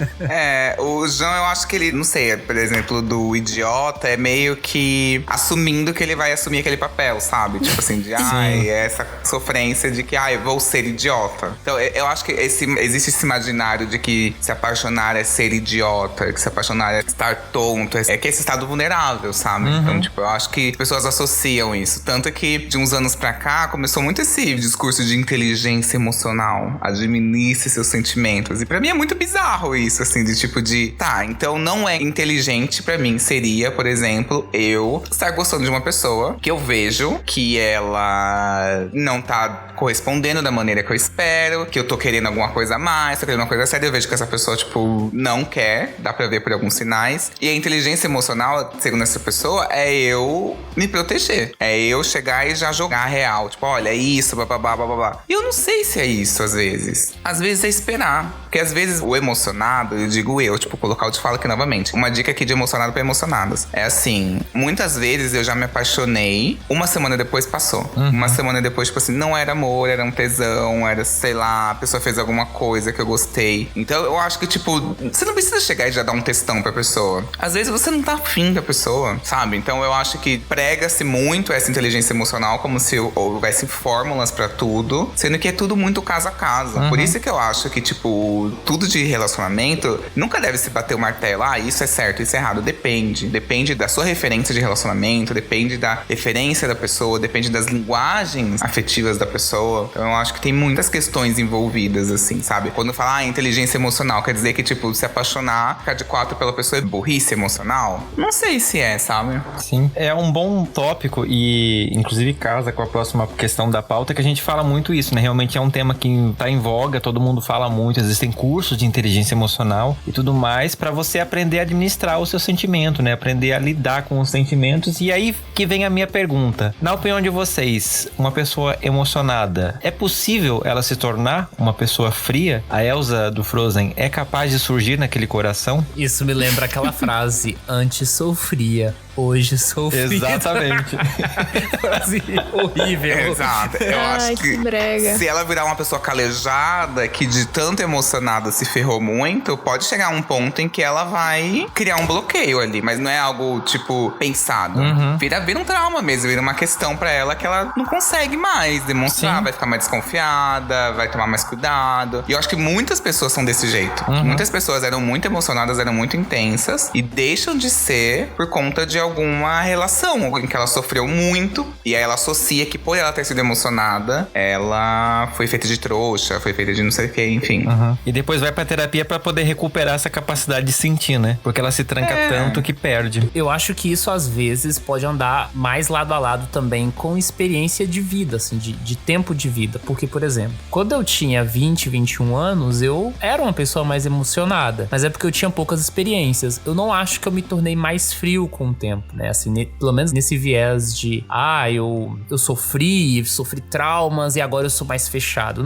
O João, eu acho que ele, não sei, por exemplo, do idiota, é meio que assumindo que ele vai assumir aquele papel, sabe? Tipo assim, de essa sofrência de que, vou ser idiota. Então, eu acho que existe esse imaginário de que se apaixonar é ser idiota, que se apaixonar é estar tonto, é que é esse estado vulnerável, sabe? Então, tipo, eu acho que as pessoas associam isso. Tanto que, de uns anos pra cá, começou muito esse discurso de inteligência emocional. Administre seus sentimentos. E pra mim é muito bizarro isso, assim, de tipo de... Tá, então não é inteligente pra mim. Seria, por exemplo, eu estar gostando de uma pessoa que eu vejo que ela não tá correspondendo da maneira que eu espero, que eu tô querendo alguma coisa a mais, tô querendo uma coisa séria, eu vejo que essa pessoa, tipo, não quer, dá pra ver por alguns sinais. E a inteligência emocional, segundo essa pessoa, é eu me proteger. É eu chegar e já jogar a real. Tipo, olha, é isso, bababá, bababá. E eu não sei se é isso, às vezes. Às vezes é esperar. Porque às vezes o emocionado, eu digo tipo, colocar o te falo aqui novamente. Uma dica aqui de emocionado pra emocionados. É assim, muitas vezes eu já me apaixonei, uma semana depois passou. Uma semana depois, tipo assim, não era amor, era um tesão, era, sei lá, a pessoa fez alguma coisa que eu gostei. Então eu acho que, tipo, você não precisa chegar e já dar um textão pra pessoa. Às vezes você não tá afim da pessoa, sabe? Então eu acho que prega-se muito essa inteligência emocional como se houvesse fórmulas pra tudo, sendo que é tudo muito caso a caso. Por isso que eu acho que, tipo, tudo de relacionamento nunca deve se bater o martelo. Isso é certo, isso é errado. Depende. Depende da sua referência de relacionamento, depende da referência da pessoa, depende das linguagens afetivas da pessoa. Então eu acho que tem muitas questões envolvidas, assim, sabe? Quando fala inteligência emocional, quer dizer que, tipo, se apaixonar, ficar de quatro pela pessoa é burrice emocional? Não sei se é, sabe? Sim. É um bom tópico e, inclusive, casa com a próxima questão da pauta, que a gente fala muito isso, né? Realmente é um tema que tá em voga, todo mundo fala muito, existem cursos de inteligência emocional e tudo mais pra você aprender a administrar o seu sentimento, né? Aprender a lidar com os sentimentos. E aí que vem a minha pergunta. Na opinião de vocês, uma pessoa emocionada, é possível ela se tornar uma pessoa fria? A Elsa do Frozen é capaz de surgir naquele coração? Isso me lembra aquela frase: antes sou fria, hoje sou fria. Exatamente. Frase horrível. Exato. Eu Ai, acho que brega. se ela virar uma pessoa calejada, que de tanto emocionada se ferrou muito, pode chegar a um ponto em que ela vai criar um bloqueio ali. Mas não é algo, tipo, pensado. Vira um trauma mesmo, vira uma questão pra ela que ela não consegue mais demonstrar. Sim. Vai ficar mais desconfiada, vai tomar mais cuidado. E eu acho que muitas pessoas são desse jeito. Muitas pessoas eram muito emocionadas, eram muito intensas e deixam de ser por conta de alguma relação em que ela sofreu muito. E aí ela associa que por ela ter sido emocionada, ela foi feita de trouxa, foi feita de não sei o que, enfim. E E depois vai pra terapia pra poder recuperar essa capacidade de sentir, né? Porque ela se tranca tanto que perde. Eu acho que isso às vezes pode andar mais lado a lado também com experiência de vida, assim, de tempo de vida. Porque, por exemplo, quando eu tinha 20, 21 anos, eu era uma pessoa mais emocionada. Mas é porque eu tinha poucas experiências. Eu não acho que eu me tornei mais frio com o tempo, né? Assim, pelo menos nesse viés de eu sofri traumas e agora eu sou mais fechado.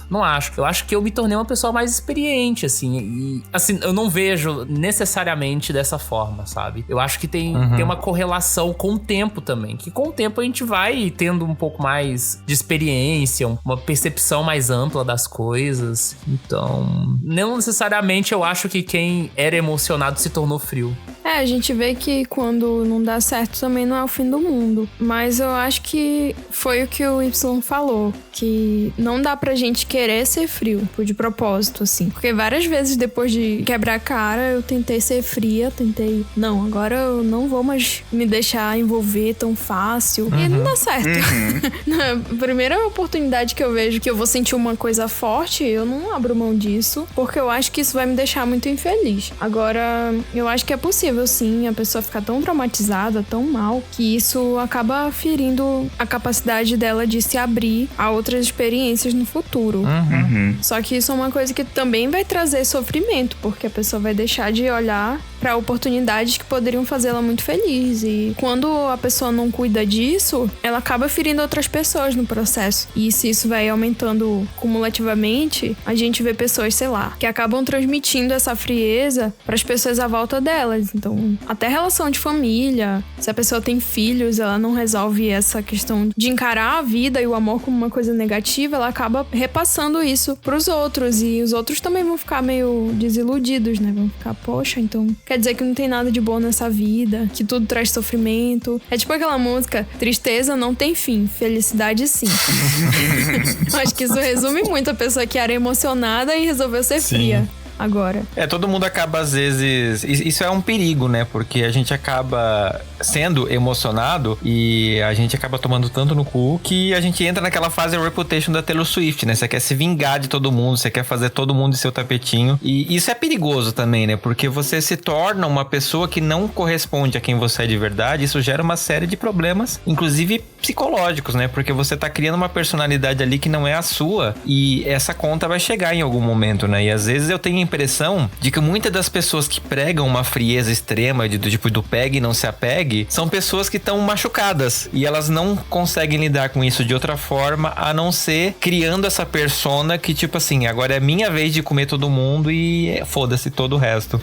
Não acho. Eu acho que eu me tornei uma pessoa mais experiente, assim. E, assim, eu não vejo necessariamente dessa forma, sabe? Eu acho que tem uma correlação com o tempo também. Que com o tempo a gente vai tendo um pouco mais de experiência, uma percepção mais ampla das coisas. Então, não necessariamente eu acho que quem era emocionado se tornou frio. A gente vê que quando não dá certo também não é o fim do mundo. Mas eu acho que foi o que o Y falou, que não dá pra gente querer ser frio, de propósito, assim. Porque várias vezes depois de quebrar a cara, eu tentei ser fria, não, agora eu não vou mais me deixar envolver tão fácil. E não dá certo. Na primeira oportunidade que eu vejo que eu vou sentir uma coisa forte, eu não abro mão disso, porque eu acho que isso vai me deixar muito infeliz. Agora, eu acho que é possível, sim, a pessoa ficar tão traumatizada, tão mal, que isso acaba ferindo a capacidade dela de se abrir a outras experiências no futuro. Só que isso é uma coisa que também vai trazer sofrimento, porque a pessoa vai deixar de olhar para oportunidades que poderiam fazê-la muito feliz. E quando a pessoa não cuida disso, ela acaba ferindo outras pessoas no processo. E se isso vai aumentando cumulativamente, a gente vê pessoas, sei lá, que acabam transmitindo essa frieza para as pessoas à volta delas. Então, até relação de família, se a pessoa tem filhos, ela não resolve essa questão de encarar a vida e o amor como uma coisa negativa, ela acaba repassando isso pros outros. E os outros também vão ficar meio desiludidos, né? Vão ficar, poxa, então quer dizer que não tem nada de bom nessa vida, que tudo traz sofrimento. É tipo aquela música, tristeza não tem fim, felicidade sim. Acho que isso resume muito a pessoa que era emocionada e resolveu ser fria. Agora. Todo mundo acaba às vezes... Isso é um perigo, né? Porque a gente acaba sendo emocionado e a gente acaba tomando tanto no cu que a gente entra naquela fase reputation da Taylor Swift, né? Você quer se vingar de todo mundo, você quer fazer todo mundo de seu tapetinho. E isso é perigoso também, né? Porque você se torna uma pessoa que não corresponde a quem você é de verdade. Isso gera uma série de problemas, inclusive psicológicos, né? Porque você tá criando uma personalidade ali que não é a sua e essa conta vai chegar em algum momento, né? E às vezes eu tenho a impressão de que muitas das pessoas que pregam uma frieza extrema do tipo do pegue e não se apegue, são pessoas que estão machucadas e elas não conseguem lidar com isso de outra forma a não ser criando essa persona que tipo assim, agora é minha vez de comer todo mundo e foda-se todo o resto.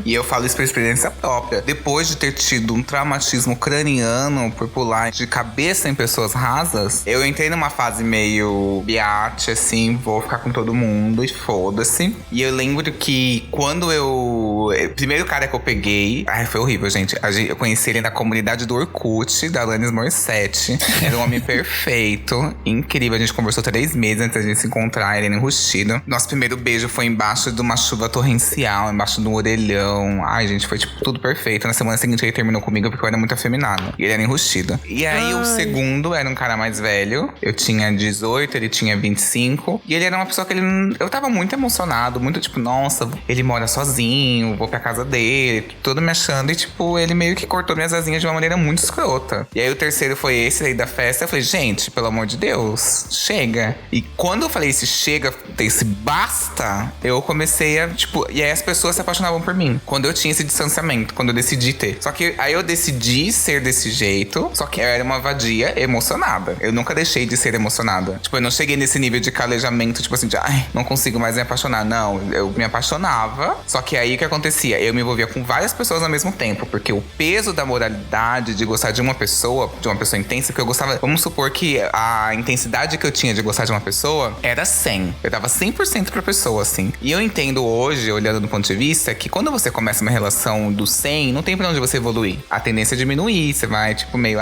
E eu falo isso por experiência própria. Depois de ter tido um traumatismo craniano por pular de cabeça em pessoas rasas, eu entrei numa fase meio biate, assim, vou ficar com todo mundo e foda-se. E eu lembro que quando o primeiro cara que eu peguei... foi horrível, gente. Eu conheci ele na comunidade do Orkut, da Alanis Morissette. Era um homem perfeito, incrível. A gente conversou 3 meses antes da gente se encontrar, ele era enrustido. Nosso primeiro beijo foi embaixo de uma chuva torrencial, embaixo de um orelhão. Ai, gente, foi tipo tudo perfeito. Na semana seguinte ele terminou comigo porque eu era muito afeminado. E ele era enrustido. E aí o segundo era um cara mais velho. Eu tinha 18, ele tinha 25. E ele era uma pessoa que eu tava muito emocionado, muito tipo, nossa, ele mora sozinho, vou pra casa dele, todo me achando. E tipo, ele meio que cortou minhas asinhas de uma maneira muito escrota. E aí o terceiro foi esse aí da festa. Eu falei, gente, pelo amor de Deus, chega. E quando eu falei esse chega, esse basta, eu comecei a, tipo... E aí as pessoas se apaixonavam por mim. Quando eu tinha esse distanciamento, quando eu decidi ter. Só que aí eu decidi ser desse jeito, só que eu era uma vadia emocionada. Eu nunca deixei de ser emocionada. Tipo, eu não cheguei nesse nível de calejamento, tipo assim, de ai, não consigo mais me apaixonar. Não, eu me apaixonava. Só que aí o que acontecia? Eu me envolvia com várias pessoas ao mesmo tempo. Porque o peso da moralidade de gostar de uma pessoa intensa, que eu gostava... Vamos supor que a intensidade que eu tinha de gostar de uma pessoa era 100. Eu dava 100% pra pessoa, assim. E eu entendo hoje, olhando do ponto de vista, que quando você começa uma relação do 100, não tem pra onde você evoluir. A tendência é diminuir. Você vai, tipo, meio...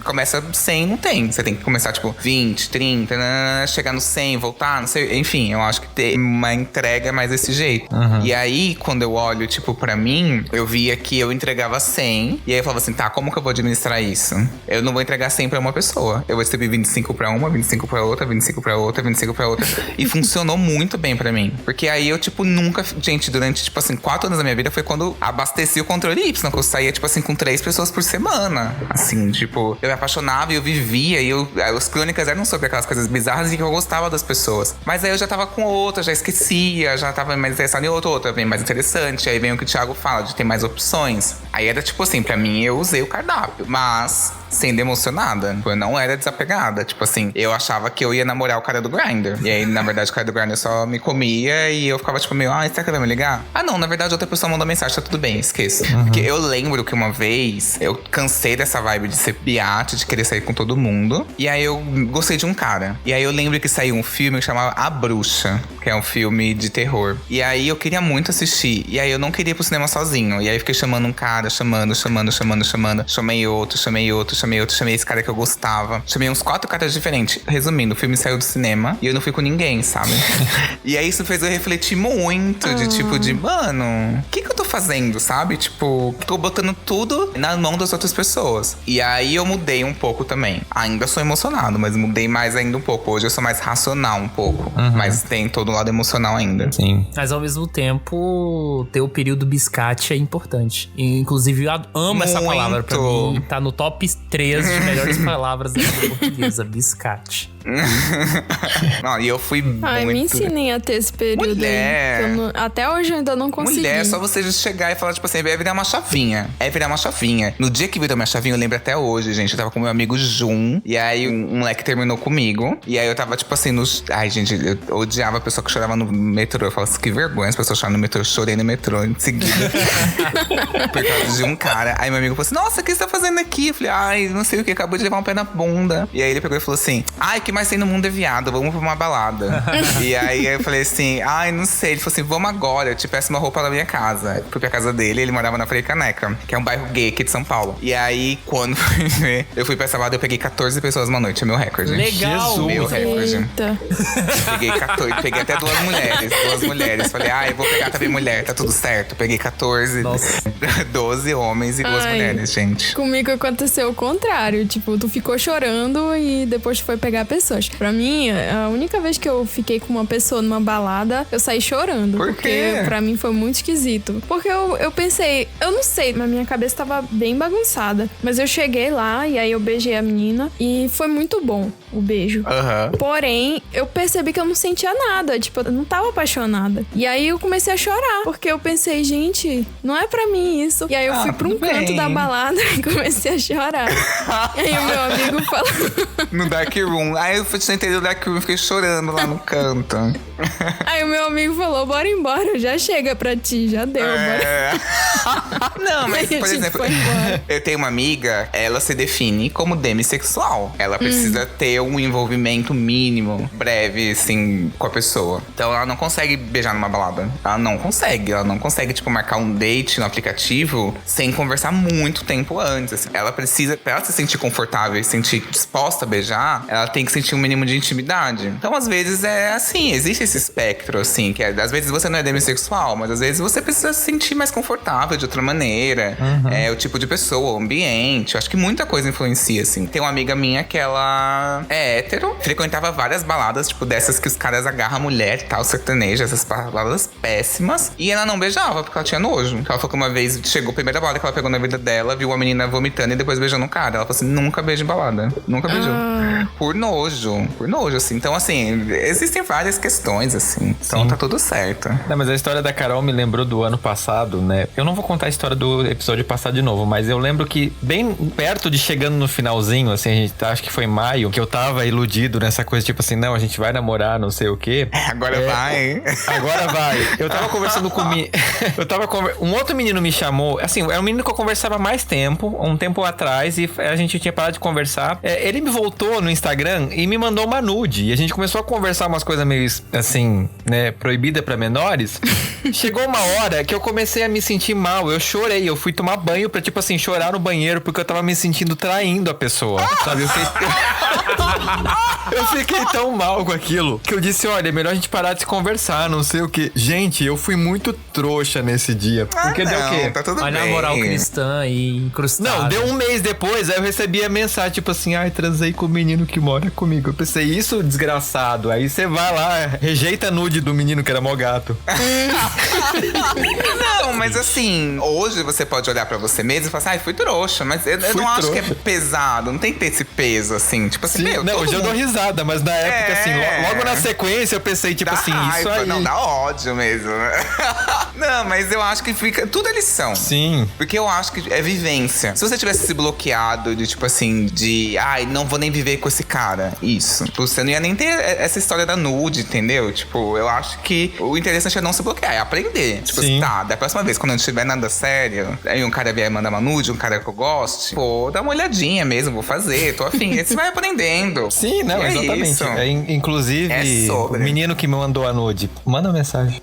começa começa 100, não tem. Você tem que começar, tipo, 20, 30, chegar no 100, voltar, não sei. Enfim, eu acho que ter uma entrega mais desse jeito. E aí, quando eu olho, tipo, pra mim, eu via que eu entregava 100. E aí eu falava assim, tá, como que eu vou administrar isso? Eu não vou entregar 100 pra uma pessoa. Eu vou distribuir 25 pra uma, 25 pra outra, 25 pra outra, 25 pra outra. E funcionou muito bem pra mim. Porque aí eu, tipo, nunca... Gente, durante, tipo assim, 4 anos da minha vida foi quando abasteci o controle Y. Que eu saía, tipo assim, com 3 pessoas por semana. Assim, tipo, eu me apaixonava e eu vivia. E os crônicas eram sobre aquelas coisas bizarras e que eu gostava das pessoas. Mas aí eu já tava com outra, já esquecia, já tava mais interessado em outra bem mais interessante. Aí vem o que o Thiago fala, de ter mais opções. Aí era tipo assim, pra mim eu usei o cardápio. Mas... sendo emocionada. Eu não era desapegada. Tipo assim, eu achava que eu ia namorar o cara do Grindr. E aí, na verdade, o cara do Grindr só me comia e eu ficava tipo meio, será que ele vai me ligar? Ah, não, na verdade, outra pessoa mandou mensagem, tá tudo bem, esqueça. Porque eu lembro que uma vez eu cansei dessa vibe de ser biate, de querer sair com todo mundo. E aí eu gostei de um cara. E aí eu lembro que saiu um filme que chamava A Bruxa, que é um filme de terror. E aí eu queria muito assistir. E aí eu não queria ir pro cinema sozinho. E aí eu fiquei chamando um cara, chamando. Chamei outro, chamei esse cara que eu gostava. Chamei uns 4 caras diferentes. Resumindo, o filme saiu do cinema e eu não fui com ninguém, sabe? E aí isso fez eu refletir muito de tipo, de mano, o que eu tô fazendo, sabe? Tipo, tô botando tudo na mão das outras pessoas. E aí eu mudei um pouco também. Ainda sou emocionado, mas mudei mais ainda um pouco. Hoje eu sou mais racional um pouco. Mas tem todo o lado emocional ainda. Sim. Mas ao mesmo tempo, ter o período biscate é importante. Inclusive, eu amo essa palavra. Pra mim, tá no top 3 de melhores palavras da língua portuguesa. Biscate. Não, e eu fui muito... me ensinem a ter esse período. Mulher. Aí, até hoje eu ainda não consegui. Mulher, só você just chegar e falar, tipo assim, é virar uma chavinha. É virar uma chavinha. No dia que virou minha chavinha, eu lembro até hoje, gente. Eu tava com meu amigo Jun. E aí, um moleque terminou comigo. E aí, eu tava, tipo assim, nos... Ai, gente, eu odiava a pessoa que chorava no metrô. Eu falava assim, que vergonha as pessoas choram no metrô. Eu chorei no metrô em seguida. Por causa de um cara. Aí, meu amigo falou assim, nossa, o que você tá fazendo aqui? Eu falei, ai, não sei o que. Acabou de levar um pé na bunda. E aí, ele pegou e falou assim, ai, que mais tem no mundo é viado, vamos pra uma balada. E aí eu falei assim, ai, não sei. Ele falou assim, vamos agora, eu te peço uma roupa na minha casa. Eu fui pra casa dele, ele morava na Frei Caneca, que é um bairro gay aqui de São Paulo. E aí, quando eu fui pra essa balada, eu peguei 14 pessoas uma noite, é meu recorde. Legal! Jesus. Meu recorde. Eita. Peguei 14, peguei até duas mulheres. Falei, eu vou pegar também mulher, tá tudo certo. Peguei 14, 12 homens e 2 mulheres, gente. Comigo aconteceu o contrário, tipo, tu ficou chorando e depois foi pegar pessoas. Pra mim, a única vez que eu fiquei com uma pessoa numa balada, eu saí chorando. Por quê? Porque pra mim foi muito esquisito. Porque eu pensei, eu não sei, mas minha cabeça tava bem bagunçada. Mas eu cheguei lá e aí eu beijei a menina e foi muito bom o beijo. Porém, eu percebi que eu não sentia nada, tipo, eu não tava apaixonada. E aí eu comecei a chorar, porque eu pensei, gente, não é pra mim isso. E aí eu fui pra um canto da balada e comecei a chorar. E aí o meu amigo falou... No Dark Room. Aí eu sentei no Dark Room e fiquei chorando lá no canto. Aí o meu amigo falou, bora embora, já chega pra ti, já deu, bora. Não, mas, por exemplo, eu tenho uma amiga, ela se define como demissexual. Ela precisa ter um envolvimento mínimo, breve, assim, com a pessoa. Então ela não consegue beijar numa balada. Ela não consegue, tipo, marcar um date no aplicativo sem conversar muito tempo antes. Assim. Ela precisa, pra ela se sentir confortável e se sentir disposta a beijar, ela tem que sentir um mínimo de intimidade. Então, às vezes, é assim, existe esse espectro, assim, que às vezes você não é demissexual, mas às vezes você precisa se sentir mais confortável de outra maneira. É o tipo de pessoa, o ambiente. Eu acho que muita coisa influencia, assim. Tem uma amiga minha que ela é hétero, frequentava várias baladas, tipo, dessas que os caras agarram a mulher e tal, sertaneja, essas baladas péssimas. E ela não beijava, porque ela tinha nojo. Ela falou que uma vez chegou a primeira balada que ela pegou na vida dela, viu uma menina vomitando e depois beijou no cara. Ela falou assim, nunca beijo em balada. Nunca beijou. Por nojo, assim. Então, assim, existem várias questões, assim. Então, tá tudo certo. Não, mas a história da Carol me lembrou do ano passado, né? Eu não vou contar a história do episódio passado de novo, mas eu lembro que bem perto de chegando no finalzinho, assim, a gente acho que foi em maio, que eu tava iludido nessa coisa, tipo assim, não, a gente vai namorar, não sei o quê. Agora vai. Agora vai. Eu tava conversando com um outro menino me chamou, assim, era um menino que eu conversava há mais tempo, um tempo atrás, e a gente tinha parado de conversar. Ele me voltou no Instagram e me mandou uma nude, e a gente começou a conversar umas coisas meio, assim, né, proibida pra menores. Chegou uma hora que eu comecei a me sentir mal. Eu chorei, eu fui tomar banho pra, tipo assim, chorar no banheiro porque eu tava me sentindo traindo a pessoa, sabe? Eu fiquei tão mal com aquilo que eu disse, olha, é melhor a gente parar de se conversar, não sei o que. Gente, eu fui muito trouxa nesse dia. Porque deu o quê? Tá tudo Olha bem. a moral cristã aí incrustada. Não, deu um mês depois, aí eu recebi a mensagem, tipo assim, ai, transei com o menino que mora comigo. Eu pensei, isso, desgraçado. Aí você vai lá, rejeita nude do menino que era mó gato. Não, mas assim, hoje você pode olhar pra você mesmo e falar assim, ai, fui trouxa. Mas eu não acho que é pesado, não tem que ter esse peso, assim. Tipo assim, Sim, não, hoje eu dou risada, mas na época, assim, logo na sequência eu pensei, tipo dá assim, raiva, isso aí. Não, dá ódio mesmo. Não, mas eu acho que fica... Tudo é lição. Sim. Porque eu acho que é vivência. Se você tivesse se bloqueado de, tipo assim, de... Ai, não vou nem viver com esse cara. Isso. Tipo, você não ia nem ter essa história da nude, entendeu? Tipo, eu acho que o interessante é não se bloquear, é aprender. Tipo, Sim. tá, da próxima vez, quando não tiver nada sério, aí um cara vier mandar uma nude, um cara que eu goste, pô, dá uma olhadinha mesmo, vou fazer, tô afim. Aí você vai aprendendo. Sim, não, E exatamente. isso. Inclusive, É sobre. o menino que me mandou a nude, manda uma mensagem.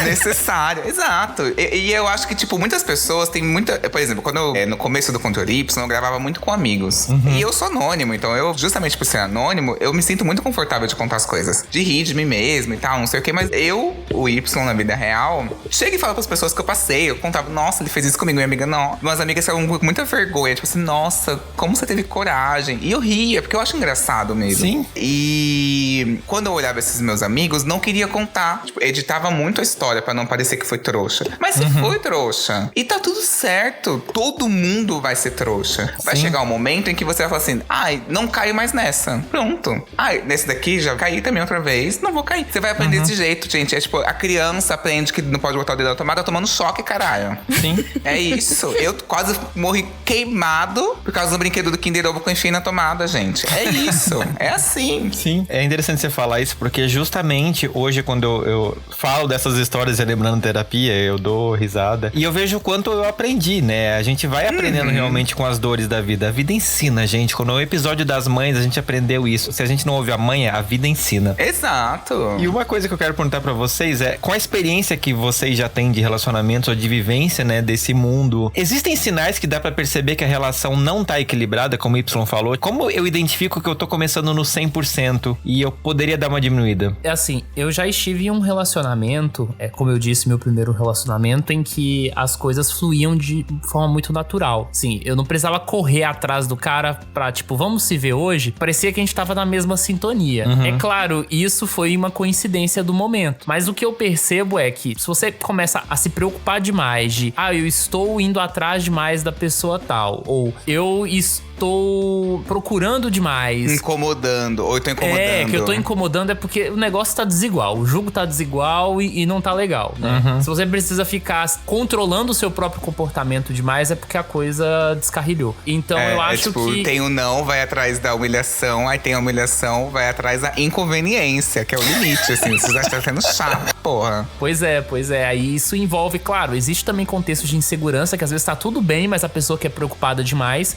Necessário, exato. E eu acho que, tipo, muitas pessoas têm muita... Por exemplo, quando eu, no começo do Controle Y, eu gravava muito com amigos. E eu sou anônimo, então eu, justamente por ser anônimo, eu me sinto muito confortável de contar as coisas. De rir de mim mesmo e tal, não sei o quê. Mas eu, o Y na vida real, chego e falo pras pessoas que eu passei. Eu contava, nossa, ele fez isso comigo. Minha amiga, não. Umas amigas ficavam com muita vergonha. Tipo assim, nossa, como você teve coragem. E eu ria, porque eu acho engraçado mesmo. Sim. E quando eu olhava esses meus amigos, não queria contar. Tipo, editava muito a história pra não parecer que foi trouxa. Mas se foi trouxa. E tá tudo certo. Todo mundo vai ser trouxa. Vai chegar um momento em que você vai falar assim, ai, não caio mais nessa. Pronto. Ai, nesse daqui já caí também outra vez. Não vou cair. Você vai aprender desse jeito, gente. É tipo, a criança aprende que não pode botar o dedo na tomada tomando choque, caralho. Sim. É isso. Eu quase morri queimado por causa do brinquedo do Kinder Ovo que eu enfiei na tomada, gente. É isso. É assim. Sim. É interessante você falar isso, porque justamente hoje, quando eu falo dessas histórias lembrando terapia, eu dou risada. E eu vejo o quanto eu aprendi, né? A gente vai aprendendo realmente com as dores da vida. A vida ensina, gente. Quando no episódio das mães, a gente aprendeu isso. Se a gente não ouve a mãe, a vida ensina. Exato. E uma coisa que eu quero perguntar pra vocês é, com a experiência que vocês já têm de relacionamentos ou de vivência, né, desse mundo, existem sinais que dá pra perceber que a relação não tá equilibrada, como o Y falou? Como eu identifico que eu tô começando no 100% e eu poderia dar uma diminuída? É assim, eu já estive em um relacionamento, como eu disse, meu primeiro relacionamento, em que as coisas fluíam de forma muito natural. Sim, eu não precisava correr atrás do cara pra, tipo, vamos se ver hoje. Parecia que a gente tava na mesma sintonia. É claro, isso foi uma coincidência do momento. Mas o que eu percebo é que se você começa a se preocupar demais de, eu estou indo atrás demais da pessoa tal, ou eu estou procurando demais. Incomodando, ou eu tô incomodando. É, que eu tô incomodando é porque o negócio tá desigual. O jogo tá desigual e não tá legal, né? Se você precisa ficar controlando o seu próprio comportamento demais, é porque a coisa descarrilhou. Então eu acho tipo, que... tem o não, vai atrás da humilhação, aí tem a humilhação, vai atrás da inconveniência, que é o limite, assim. Você já está sendo chato, porra. Pois é. Aí isso envolve, claro, existe também contextos de insegurança, que às vezes tá tudo bem, mas a pessoa que é preocupada demais.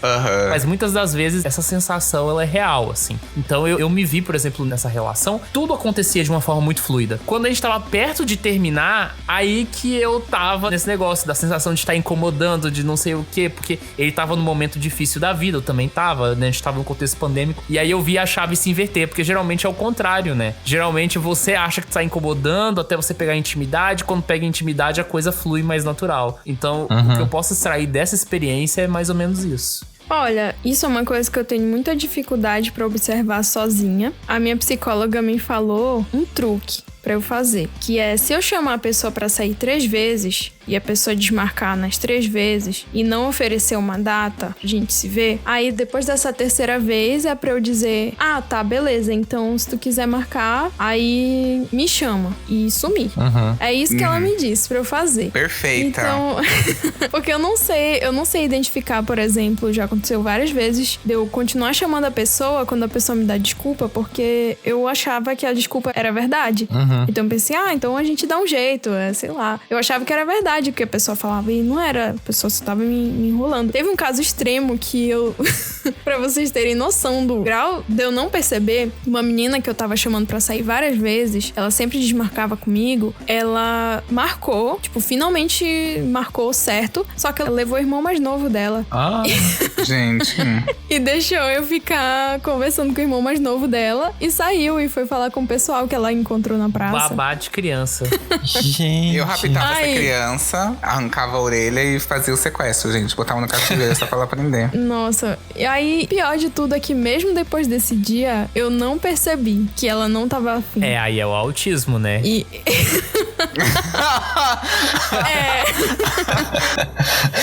Mas muitas das vezes essa sensação, ela é real, assim. Então eu me vi, por exemplo, nessa relação, tudo acontecia de uma forma muito fluida. Quando a gente tava perto de terminar, aí que eu tava nesse negócio da sensação de estar incomodando, de não sei o quê, porque ele tava num momento difícil da vida, eu também tava, né? A gente tava num contexto pandêmico. E aí eu vi a chave se inverter, porque geralmente é o contrário, né? Geralmente você acha que tá incomodando até você pegar intimidade, quando pega intimidade a coisa flui mais natural. Então, o que eu posso extrair dessa experiência é mais ou menos isso. Olha, isso é uma coisa que eu tenho muita dificuldade pra observar sozinha. A minha psicóloga me falou um truque pra eu fazer, que é, se eu chamar a pessoa pra sair 3 vezes e a pessoa desmarcar nas 3 vezes e não oferecer uma data pra gente se ver, aí depois dessa 3ª vez é pra eu dizer, tá, beleza, então se tu quiser marcar, aí me chama e sumir. É isso que ela me disse pra eu fazer. Perfeita. Então, porque eu não sei identificar, por exemplo, já aconteceu várias vezes de eu continuar chamando a pessoa quando a pessoa me dá desculpa, porque eu achava que a desculpa era verdade. Então eu pensei, então a gente dá um jeito, sei lá. Eu achava que era verdade o que a pessoa falava e não era, a pessoa só tava me enrolando. Teve um caso extremo que eu Pra vocês terem noção do grau de eu não perceber, uma menina que eu tava chamando pra sair várias vezes, ela sempre desmarcava comigo, ela marcou, tipo, finalmente marcou certo, só que ela levou o irmão mais novo dela. Gente. E deixou eu ficar conversando com o irmão mais novo dela e saiu e foi falar com o pessoal que ela encontrou na praça. Babá de criança. Gente. Eu raptava essa criança, arrancava a orelha e fazia o sequestro, gente. Botava no cativeiro só pra ela aprender. Nossa, e aí, pior de tudo é que mesmo depois desse dia, eu não percebi que ela não tava afim. Aí é o autismo, né? E...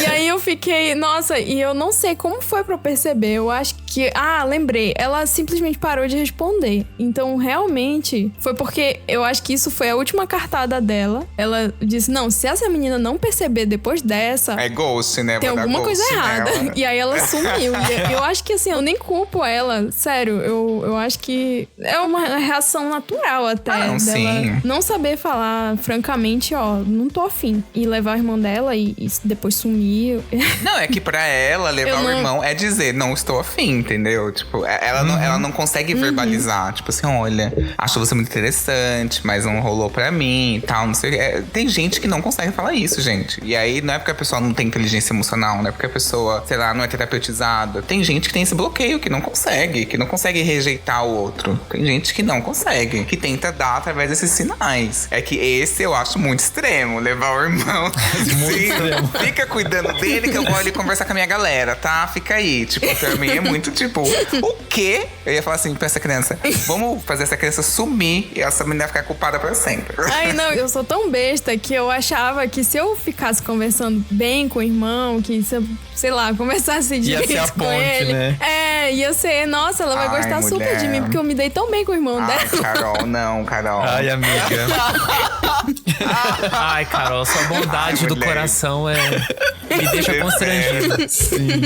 E aí eu fiquei... Nossa, e eu não sei como foi pra eu perceber. Eu acho que... lembrei. Ela simplesmente parou de responder. Então, realmente, foi porque eu acho que isso foi a última cartada dela. Ela disse, não, se essa menina não perceber depois dessa... É ghost, né? Tem alguma coisa errada. Nela. E aí ela sumiu. E eu acho que assim, eu nem culpo ela. Sério, eu acho que é uma reação natural até dela sim. não saber falar francamente, não tô afim. E levar a irmã dela e depois sumir. Não, é que pra ela levar o irmão é dizer, não estou afim, entendeu? Tipo, ela não consegue verbalizar. Tipo assim, olha, acho você muito interessante, mas não rolou pra mim e tal, não sei. Tem gente que não consegue falar isso, gente. E aí não é porque a pessoa não tem inteligência emocional, não é porque a pessoa, sei lá, não é terapeutizada. Tem gente que tem esse bloqueio, que não consegue rejeitar o outro. Tem gente que não consegue, que tenta dar através desses sinais. É que esse eu acho muito extremo, levar o irmão. Fica cuidando dele que eu vou ali conversar com a minha galera, tá? Fica aí. Tipo, pra mim é muito tipo, o quê? Eu ia falar assim pra essa criança, vamos fazer essa criança sumir e essa menina ficar culpada pra sempre. Ai, não, eu sou tão besta que eu achava que se eu ficasse conversando bem com o irmão, que se eu, sei lá, conversasse direito ia ser a com ponte, ele. né? Ia ser, nossa, ela vai gostar super de mim, porque eu me dei tão bem com o irmão dela. Carol. Ai, amiga. Ai, Carol, sua bondade do coração me deixa constrangido. Sim.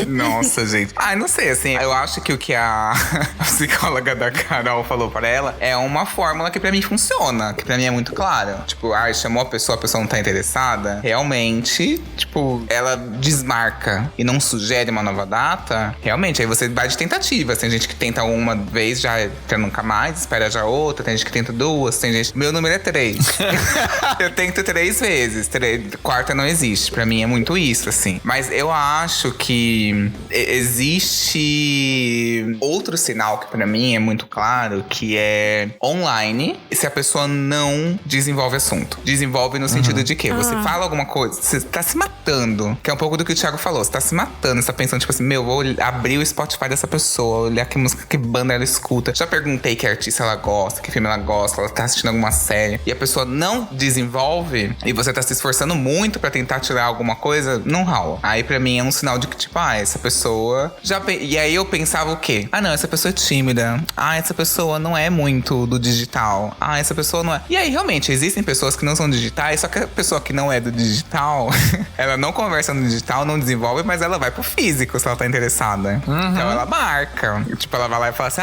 Nossa, gente. Não sei, assim, eu acho que o que a psicóloga da Carol falou pra ela é uma fórmula que pra mim funciona, que pra mim é muito clara. Tipo, chamou a pessoa não tá interessada. Realmente, tipo, ela desmarca e não sugere uma nova data. Realmente, aí você vai de tentativas. Tem gente que tenta uma vez, já nunca mais, espera já outra. Tem gente que tenta duas, tem gente... Meu número é 3. Eu tento 3 vezes. Quarta não existe. Pra mim é muito isso, assim. Mas eu acho que existe outro sinal que pra mim é muito claro, que é online, se a pessoa não desenvolve assunto. Desenvolve no sentido de que você fala alguma coisa, você tá se matando, que é um pouco do que o Thiago falou, você tá se matando, você tá pensando tipo assim, vou abrir o Spotify dessa pessoa, olhar que música, que banda ela escuta. Já perguntei que artista ela gosta, que filme ela gosta, ela tá assistindo alguma série, e a pessoa não desenvolve, e você tá se esforçando muito pra tentar tirar alguma coisa, não rola. Aí pra mim é um sinal de que tipo, essa pessoa já... E aí eu pensava o quê? Não, essa pessoa é tímida. Essa pessoa não é muito do digital. Essa pessoa não é... E aí realmente existem pessoas que não são digitais, só que a pessoa que não é do digital, ela não conversa no digital, não desenvolve, mas ela vai pro físico se ela tá interessada. Então ela marca. Tipo, ela vai lá e fala assim,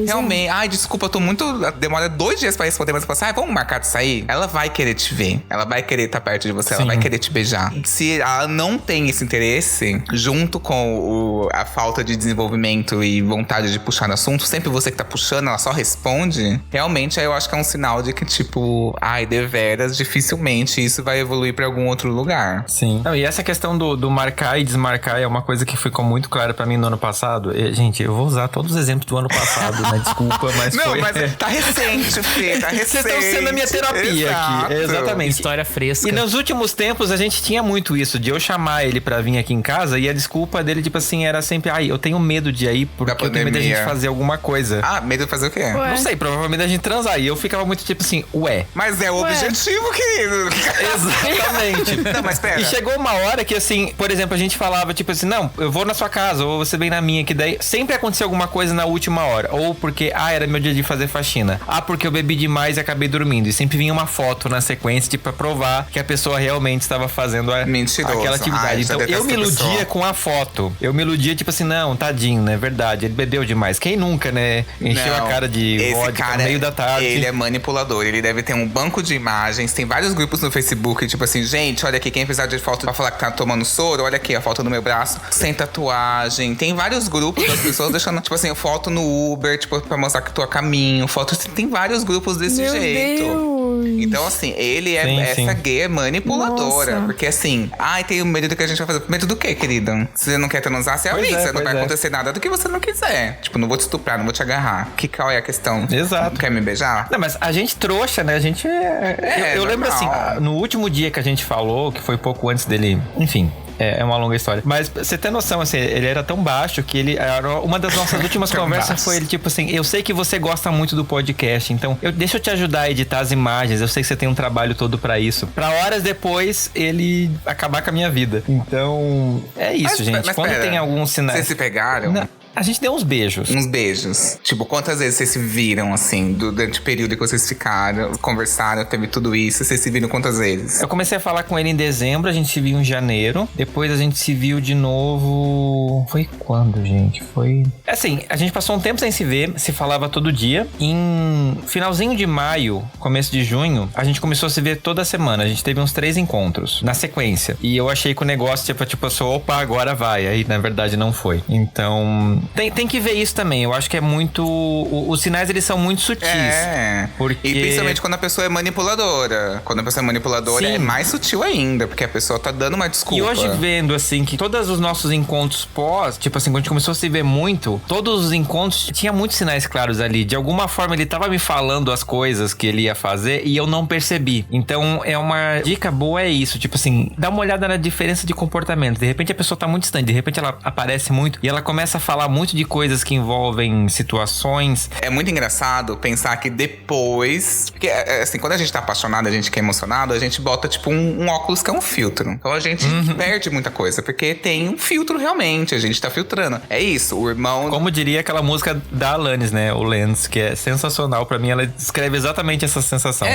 realmente, desculpa, eu tô muito... Demora 2 dias pra responder, mas eu falo assim, vamos marcar de sair? Ela vai querer te ver. Ela vai querer estar perto de você. Sim. Ela vai querer te beijar. Se ela não tem esse interesse, junto com a falta de desenvolvimento e vontade de puxar no assunto, sempre você que tá puxando, ela só responde, realmente aí eu acho que é um sinal de que tipo, deveras, dificilmente isso vai evoluir pra algum outro lugar. Sim. Não, e essa questão do marcar e desmarcar é uma coisa que ficou muito clara pra mim no ano passado. Gente, eu vou usar todos os exemplos do ano passado, né? Desculpa, mas não, mas tá recente, Fê, tá recente. Vocês estão sendo a minha terapia aqui. Exatamente. História fresca. E nos últimos tempos a gente tinha muito isso, de eu chamar ele pra vir aqui em casa e a desculpa dele, tipo assim, era sempre, eu tenho medo de ir porque eu tenho medo da gente fazer alguma coisa. Medo de fazer o quê? Ué. Não sei, provavelmente a gente transar. E eu ficava muito tipo assim, Mas é o objetivo, querido. Exatamente. Não, mas pera. E chegou uma hora que assim, por exemplo, a gente falava tipo assim, não, eu vou na sua casa, ou você vem na minha, que daí sempre acontecia alguma coisa na última hora. Ou porque, era meu dia de fazer faxina. Porque eu bebi demais e acabei dormindo. E sempre vinha uma foto na sequência, tipo, pra provar que a pessoa realmente estava fazendo a Mentiroso. aquela atividade. Ai, Então eu me iludia com a foto. Eu me iludia, tipo assim, não, tadinho, né? Verdade, ele bebeu demais. Quem nunca, né? Encheu a cara de vodka no meio da tarde. Ele é manipulador. Ele deve ter um banco de imagens. Tem vários grupos no Facebook, tipo assim, gente, olha aqui, quem precisar de foto pra falar que tá tomando soro, olha aqui a foto no meu braço, sem tatuagem. Tem vários grupos das pessoas deixando, tipo assim, foto no Uber, tipo, pra mostrar que tu a caminho. Foto, tem vários grupos desse jeito. Deus. Então, assim, ele é essa gay manipuladora. Nossa. Porque assim, tenho medo do que a gente vai fazer. Medo do quê, querida? Se você não quer transar, você avisa. Não vai acontecer nada do que você não quiser. Tipo, não vou te estuprar, não vou te agarrar. Qual é a questão? Exato. Quer me beijar? Não, mas a gente trouxa, né? A gente eu lembro assim, no último dia que a gente falou, que foi pouco antes dele, enfim. É uma longa história. Mas você tem noção, assim, ele era tão baixo que ele... Uma das nossas últimas conversas foi ele, tipo assim, eu sei que você gosta muito do podcast, então deixa eu te ajudar a editar as imagens, eu sei que você tem um trabalho todo pra isso. Pra horas depois, ele acabar com a minha vida. Então, é isso, gente. Mas quando tem alguns sinais... Vocês se pegaram? Não. A gente deu uns beijos. Uns beijos. Tipo, quantas vezes vocês se viram, assim, durante o período que vocês ficaram, conversaram, teve tudo isso, vocês se viram quantas vezes? Eu comecei a falar com ele em dezembro, a gente se viu em janeiro. Depois a gente se viu de novo... Foi quando, gente? Foi... Assim, a gente passou um tempo sem se ver, se falava todo dia. Em finalzinho de maio, começo de junho, a gente começou a se ver toda semana. A gente teve uns 3 encontros, na sequência. E eu achei que o negócio, tipo, eu sou, opa, agora vai. Aí, na verdade, não foi. Então... Tem que ver isso também. Eu acho que é muito... Os sinais, eles são muito sutis. Porque... E principalmente quando a pessoa é manipuladora. Quando a pessoa é manipuladora, Sim. é mais sutil ainda. Porque a pessoa tá dando uma desculpa. E hoje vendo, assim, que todos os nossos encontros pós... Tipo assim, quando a gente começou a se ver muito... Todos os encontros tinha muitos sinais claros ali. De alguma forma, ele tava me falando as coisas que ele ia fazer e eu não percebi. Então, é uma dica boa, é isso. Tipo assim, dá uma olhada na diferença de comportamento. De repente, a pessoa tá muito distante. De repente, ela aparece muito e ela começa a falar muito de coisas que envolvem situações. É muito engraçado pensar que depois... Porque, assim, quando a gente tá apaixonado, a gente que é emocionado, a gente bota, tipo, um óculos que é um filtro. Então, a gente perde muita coisa. Porque tem um filtro, realmente. A gente tá filtrando. É isso, o irmão... Como diria aquela música da Alanis, né? O Lens, que é sensacional. Pra mim, ela descreve exatamente essa sensação.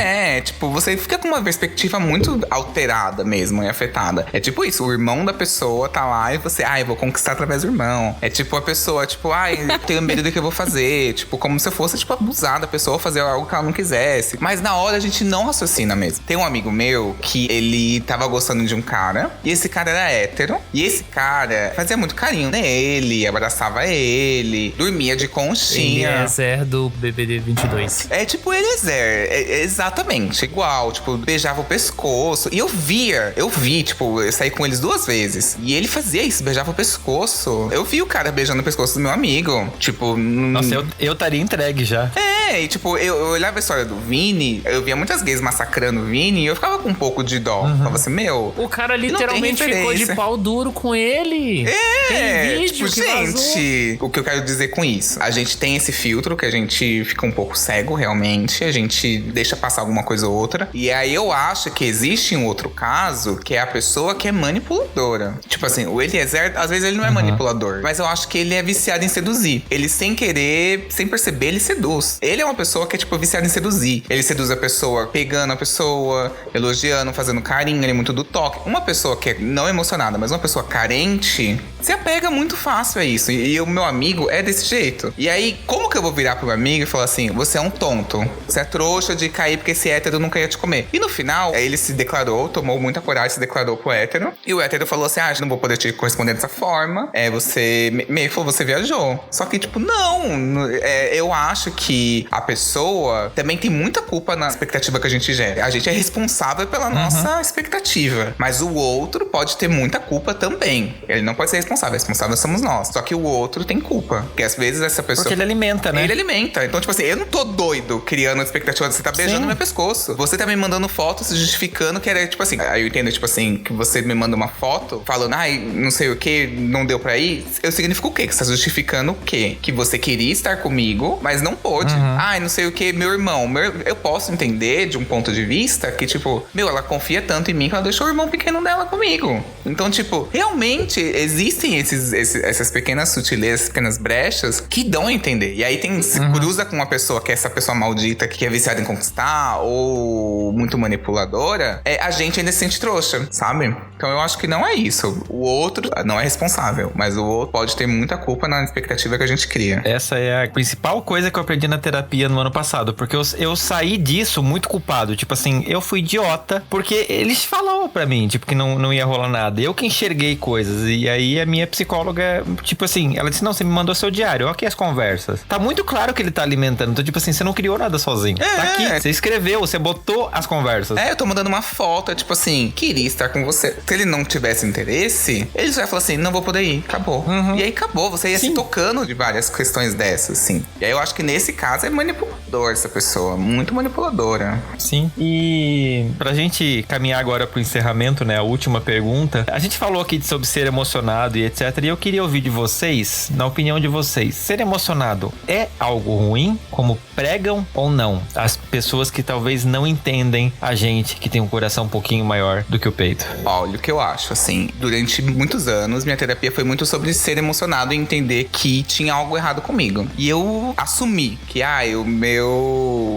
Tipo, você fica com uma perspectiva muito alterada mesmo e afetada. É tipo isso, o irmão da pessoa tá lá e você... eu vou conquistar através do irmão. É tipo a pessoa, tipo, eu tenho medo do que eu vou fazer. Tipo, como se eu fosse, tipo, abusar da pessoa, fazer algo que ela não quisesse. Mas na hora a gente não raciocina mesmo. Tem um amigo meu que ele tava gostando de um cara. E esse cara era hétero. E esse cara fazia muito carinho nele, abraçava ele, dormia de conchinha. Eliezer do BBB 22. É tipo Eliezer, exatamente, igual. Tipo, beijava o pescoço. E eu vi, tipo, eu saí com eles 2 vezes. E ele fazia isso, beijava o pescoço. Eu vi o cara beijando o pescoço do meu amigo. Tipo... Nossa, eu estaria entregue já. E tipo, eu olhava a história do Vini, eu via muitas gays massacrando o Vini e eu ficava com um pouco de dó. Falava assim, meu... O cara literalmente ficou de pau duro com ele. Tem vídeo tipo, que gente, o que eu quero dizer com isso? A gente tem esse filtro que a gente fica um pouco cego, realmente. A gente deixa passar alguma coisa ou outra. E aí eu acho que existe um outro caso, que é a pessoa que é manipuladora. Tipo assim, o Eliezer, às vezes ele não é manipulador, mas eu acho que ele é viciado em seduzir. Ele, sem querer, sem perceber, ele seduz. Ele é uma pessoa que é, tipo, viciado em seduzir. Ele seduz a pessoa pegando a pessoa, elogiando, fazendo carinho, ele é muito do toque. Uma pessoa que é não emocionada, mas uma pessoa carente, se apega muito fácil a isso. E o meu amigo é desse jeito. E aí, como que eu vou virar pro meu amigo e falar assim, você é um tonto, você é trouxa de cair porque esse hétero nunca ia te comer? E no final, ele se declarou, tomou muita coragem, se declarou pro hétero. E o hétero falou assim, não vou poder te corresponder dessa forma. Você meio que falou, você viajou. Só que, tipo, não. Eu acho que a pessoa também tem muita culpa na expectativa que a gente gera. A gente é responsável pela nossa expectativa. Mas o outro pode ter muita culpa também. Ele não pode ser responsável somos nós. Só que o outro tem culpa. Porque às vezes essa pessoa... Porque ele alimenta, né? Ele alimenta. Então, tipo assim, eu não tô doido criando a expectativa de você tá beijando meu pescoço. Você tá me mandando foto se justificando que era, tipo assim... Aí eu entendo, tipo assim, que você me manda uma foto falando, não sei o que, não deu pra ir. Eu significo o quê? Que você tá justificando o quê? Que você queria estar comigo, mas não pôde. Ai, não sei o que, meu irmão. Eu posso entender de um ponto de vista que, tipo, ela confia tanto em mim que ela deixou o irmão pequeno dela comigo. Então, tipo, realmente existem essas pequenas sutilezas, pequenas brechas que dão a entender. E aí se cruza com uma pessoa que é essa pessoa maldita, que é viciada em conquistar ou muito manipuladora, a gente ainda se sente trouxa, sabe? Então eu acho que não é isso. O outro não é responsável, mas o outro pode ter muita culpa na expectativa que a gente cria. Essa é a principal coisa que eu aprendi na terapia no ano passado, porque eu saí disso muito culpado. Tipo assim, eu fui idiota, porque eles falaram pra mim, tipo, que não ia rolar nada. Eu que enxerguei coisas. E aí a minha psicóloga, tipo assim, ela disse, não, você me mandou seu diário, ó aqui as conversas. Tá muito claro que ele tá alimentando. Então, tipo assim, você não criou nada sozinho. Tá aqui, você escreveu, você botou as conversas. Eu tô mandando uma foto, tipo assim, queria estar com você. Se ele não tivesse interesse, ele já ia falar assim, não vou poder ir, acabou. E aí acabou, você ia se tocando de várias questões dessas, assim. E aí eu acho que nesse caso é manipulador essa pessoa, muito manipuladora. Sim. E pra gente caminhar agora pro encerramento, né, a última pergunta, a gente falou aqui sobre ser emocionado e etc, e eu queria ouvir de vocês, na opinião de vocês, ser emocionado é algo ruim, como pregam ou não? As pessoas que talvez não entendem a gente, que tem um coração um pouquinho maior do que o peito. Olha, o que eu acho, assim, durante muitos anos, minha terapia foi muito sobre ser emocionado e entender que tinha algo errado comigo. E eu assumi que,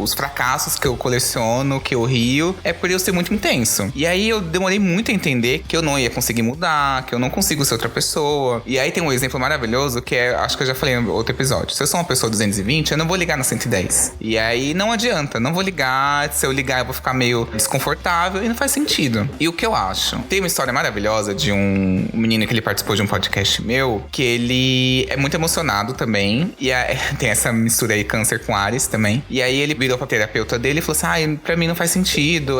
os fracassos que eu coleciono, que eu rio, é por eu ser muito intenso. E aí eu demorei muito a entender que eu não ia conseguir mudar, que eu não consigo ser outra pessoa. E aí tem um exemplo maravilhoso que acho que eu já falei em outro episódio. Se eu sou uma pessoa 220, eu não vou ligar na 110. E aí não adianta, não vou ligar. Se eu ligar, eu vou ficar meio desconfortável e não faz sentido. E o que eu acho? Tem uma história maravilhosa de um menino que ele participou de um podcast meu, que ele é muito emocionado também. E tem essa mistura aí, câncer com Áries também. E aí ele virou pra terapeuta dele e falou assim, pra mim não faz sentido,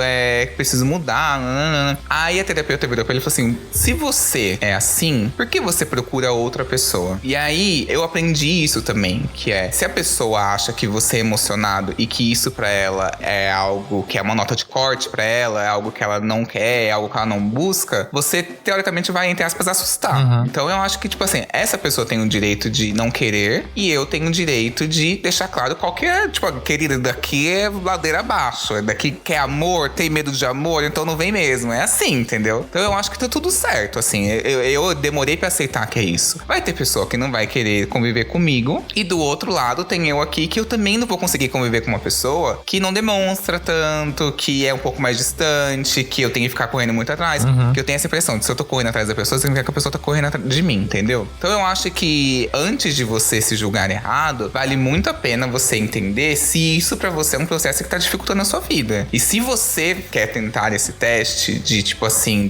preciso mudar. Nanana. Aí a terapeuta virou pra ele e falou assim, se você é assim, por que você procura outra pessoa? E aí eu aprendi isso também, que se a pessoa acha que você é emocionado e que isso pra ela é algo que é uma nota de corte pra ela, é algo que ela não quer, é algo que ela não busca, você teoricamente vai, entre aspas, assustar. Então eu acho que, tipo assim, essa pessoa tem o direito de não querer e eu tenho o direito de deixar claro qual que é, tipo, querida, daqui é ladeira abaixo, daqui quer amor, tem medo de amor, então não vem mesmo. É assim, entendeu? Então eu acho que tá tudo certo, assim. Eu demorei pra aceitar que é isso. Vai ter pessoa que não vai querer conviver comigo e do outro lado tem eu aqui que eu também não vou conseguir conviver com uma pessoa que não demonstra tanto, que é um pouco mais distante, que eu tenho que ficar correndo muito atrás. Que eu tenho essa impressão de se eu tô correndo atrás da pessoa, significa que a pessoa tá correndo atrás de mim, entendeu? Então eu acho que antes de você se julgar errado, vale muito a pena você entender se isso pra você é um processo que tá dificultando a sua vida. E se você quer tentar esse teste de tipo assim,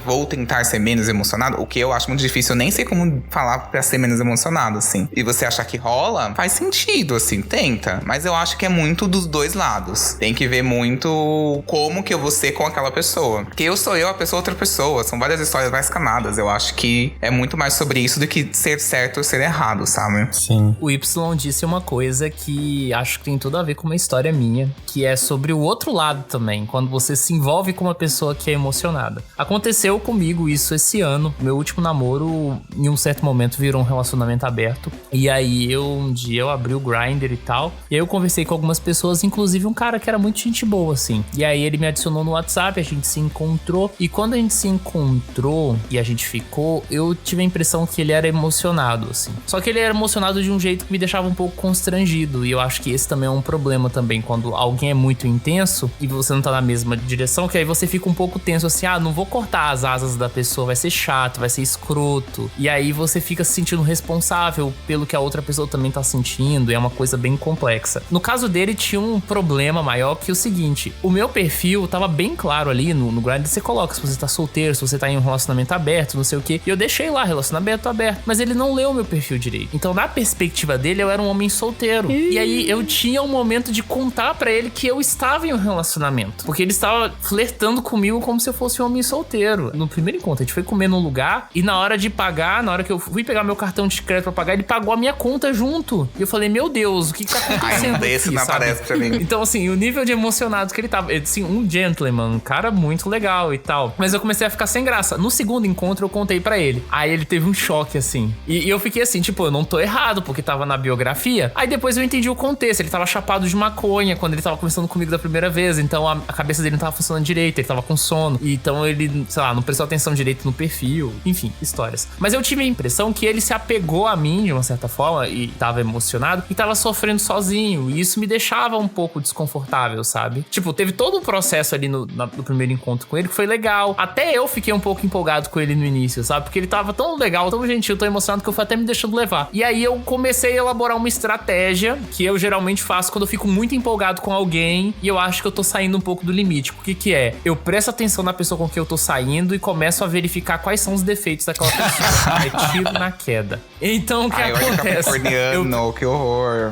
vou tentar ser menos emocionado, o que eu acho muito difícil, eu nem sei como falar pra ser menos emocionado, assim. E você achar que rola, faz sentido, assim, tenta. Mas eu acho que é muito dos dois lados. Tem que ver muito como que eu vou ser com aquela pessoa. Porque eu sou eu, a pessoa é outra pessoa. São várias histórias, várias camadas. Eu acho que é muito mais sobre isso do que ser certo ou ser errado, sabe? Sim. O Y disse uma coisa que acho que tem tudo a ver com uma história minha, que é sobre o outro lado também, quando você se envolve com uma pessoa que é emocionada. Aconteceu comigo isso esse ano. Meu último namoro, em um certo momento, virou um relacionamento aberto. E aí, um dia eu abri o Grindr e tal. E aí eu conversei com algumas pessoas, inclusive um cara que era muito gente boa, assim. E aí ele me adicionou no WhatsApp, a gente se encontrou. E quando a gente se encontrou e a gente ficou, eu tive a impressão que ele era emocionado, assim. Só que ele era emocionado de um jeito que me deixava um pouco constrangido. E eu acho que esse também é um problema também, quando alguém é muito intenso e você não tá na mesma direção, que aí você fica um pouco tenso, assim, não vou cortar as asas da pessoa, vai ser chato, vai ser escroto. E aí você fica se sentindo responsável pelo que a outra pessoa também tá sentindo, e é uma coisa bem complexa. No caso dele, tinha um problema maior que o seguinte: o meu perfil tava bem claro ali no Grindr, você coloca se você tá solteiro, se você tá em um relacionamento aberto, não sei o que, e eu deixei lá, relacionamento aberto, mas ele não leu o meu perfil direito. Então, na perspectiva dele, eu era um homem solteiro. E aí, eu tinha um momento de contar pra ele que eu estava em um relacionamento, porque ele estava flertando comigo como se eu fosse um homem solteiro. No primeiro encontro, a gente foi comer num lugar, e na hora de pagar, na hora que eu fui pegar meu cartão de crédito pra pagar, ele pagou a minha conta junto. E eu falei, meu Deus, o que tá acontecendo aqui, esse não aparece pra mim. Então, assim, o nível de emocionado que ele tava, assim, um gentleman, um cara muito legal e tal. Mas eu comecei a ficar sem graça. No segundo encontro, eu contei pra ele. Aí ele teve um choque, assim. E eu fiquei assim, tipo, eu não tô errado, porque tava na biografia. Aí depois eu entendi o contexto. Ele tava chapado de maconha quando ele tava conversando comigo da primeira vez. Então a cabeça dele não tava funcionando direito, ele tava com sono. E então ele, sei lá, não prestou atenção direito no perfil. Enfim, histórias. Mas eu tive a impressão que ele se apegou a mim de uma certa forma e tava emocionado e tava sofrendo sozinho. E isso me deixava um pouco desconfortável, sabe? Tipo, teve todo um processo ali no primeiro encontro com ele que foi legal. Até eu fiquei um pouco empolgado com ele no início, sabe? Porque ele tava tão legal, tão gentil, tão emocionado que eu fui até me deixando levar. E aí eu comecei a elaborar uma estratégia que eu geralmente faço quando eu fico muito empolgado com alguém e eu acho que eu tô saindo um pouco do limite. O que é? Eu presto atenção na pessoa com quem eu tô saindo e começo a verificar quais são os defeitos daquela pessoa. É tiro na queda. Então, o que acontece? Que horror.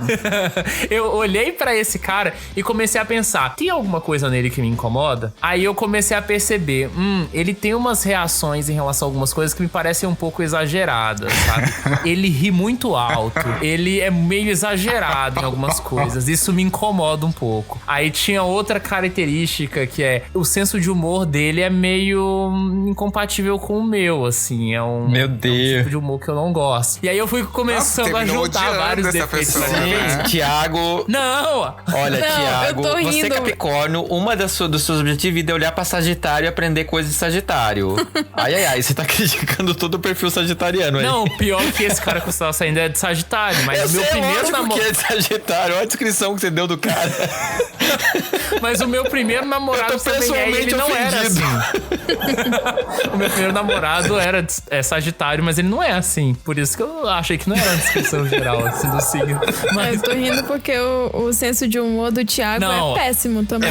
Eu olhei pra esse cara e comecei a pensar, tem alguma coisa nele que me incomoda? Aí eu comecei a perceber, ele tem umas reações em relação a algumas coisas que me parecem um pouco exageradas, sabe? Ele ri muito alto, ele é meio exagerado em algumas coisas, isso me incomoda um pouco. Aí tinha outra característica que é, o senso de humor dele é meio incompatível com o meu, assim, é um tipo de humor que eu não gosto. E aí eu fui começando a juntar vários defeitos. Thiago... Não! Olha, Thiago, eu tô rindo. você é Capricórnio, uma dos seus objetivos de vida é olhar pra Sagitário e aprender coisas de Sagitário. Ai, você tá criticando todo o perfil sagitariano aí. Não, pior que esse cara que você tava saindo é de Sagitário, mas o meu primeiro namorado... que é de Sagitário, olha a descrição que você deu do cara. Mas o meu primeiro namorado também ele não era assim. O meu primeiro namorado era Sagitário, mas ele não é assim. Por isso que eu achei que não era uma descrição geral assim, do signo. Mas... Eu tô rindo porque o senso de humor do Thiago é péssimo também.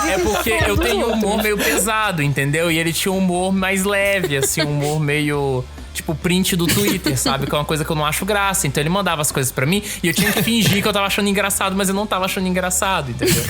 É porque eu tenho um humor meio pesado, entendeu? E ele tinha um humor mais leve, assim, um humor meio... Tipo, print do Twitter, sabe? Que é uma coisa que eu não acho graça. Então ele mandava as coisas pra mim e eu tinha que fingir que eu tava achando engraçado, mas eu não tava achando engraçado, entendeu?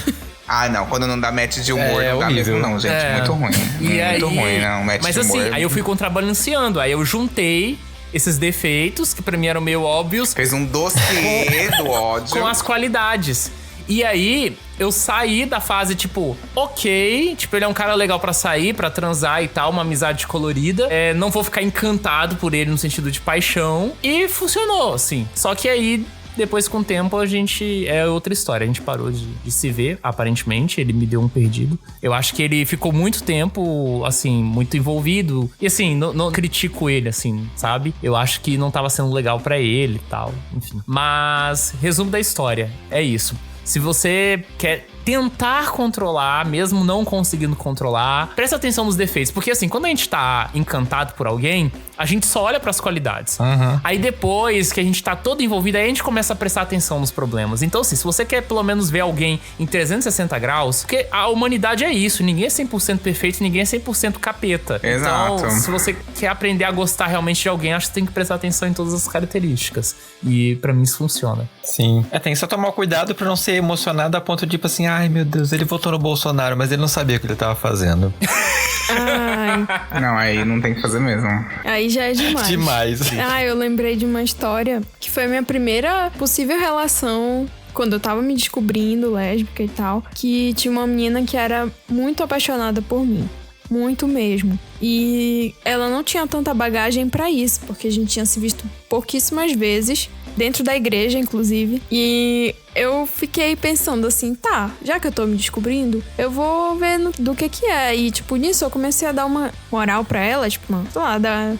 Ah, não. Quando não dá match de humor, não dá horrível. mesmo não, gente. Muito ruim. Muito ruim, não. Match mas de assim, humor. aí eu fui contrabalanceando. Aí eu juntei esses defeitos, que pra mim eram meio óbvios. Fez um dossiê do ódio. Com as qualidades. E aí, eu saí da fase, tipo, ok. Tipo, ele é um cara legal pra sair, pra transar e tal, uma amizade colorida. Não vou ficar encantado por ele no sentido de paixão. E funcionou, assim. Só que aí, depois com o tempo, a gente... É outra história. A gente parou de se ver, aparentemente. Ele me deu um perdido. Eu acho que ele ficou muito tempo, assim, muito envolvido. E assim, não critico ele, assim, sabe? Eu acho que não tava sendo legal pra ele e tal. Enfim. Mas, resumo da história. É isso. Se você quer tentar controlar, mesmo não conseguindo controlar, presta atenção nos defeitos. Porque assim, quando a gente tá encantado por alguém, a gente só olha pras qualidades. Aí depois que a gente tá todo envolvido, aí a gente começa a prestar atenção nos problemas. Então assim, se você quer pelo menos ver alguém em 360 graus, porque a humanidade é isso, ninguém é 100% perfeito, ninguém é 100% capeta. Exato. Então, se você quer aprender a gostar realmente de alguém, acho que você tem que prestar atenção em todas as características. E pra mim isso funciona. Sim. Tem que só tomar cuidado pra não ser emocionado a ponto de, tipo assim, ai meu Deus, ele votou no Bolsonaro, mas ele não sabia o que ele tava fazendo. Ai. Não, aí não tem que fazer mesmo. Aí já é demais. Demais. Eu lembrei de uma história que foi a minha primeira possível relação quando eu tava me descobrindo lésbica e tal, que tinha uma menina que era muito apaixonada por mim. Muito mesmo. E ela não tinha tanta bagagem pra isso, porque a gente tinha se visto pouquíssimas vezes, dentro da igreja, inclusive. E eu fiquei pensando assim, tá, já que eu tô me descobrindo, eu vou ver do que é. E, tipo, nisso eu comecei a dar uma moral pra ela, tipo, sei lá,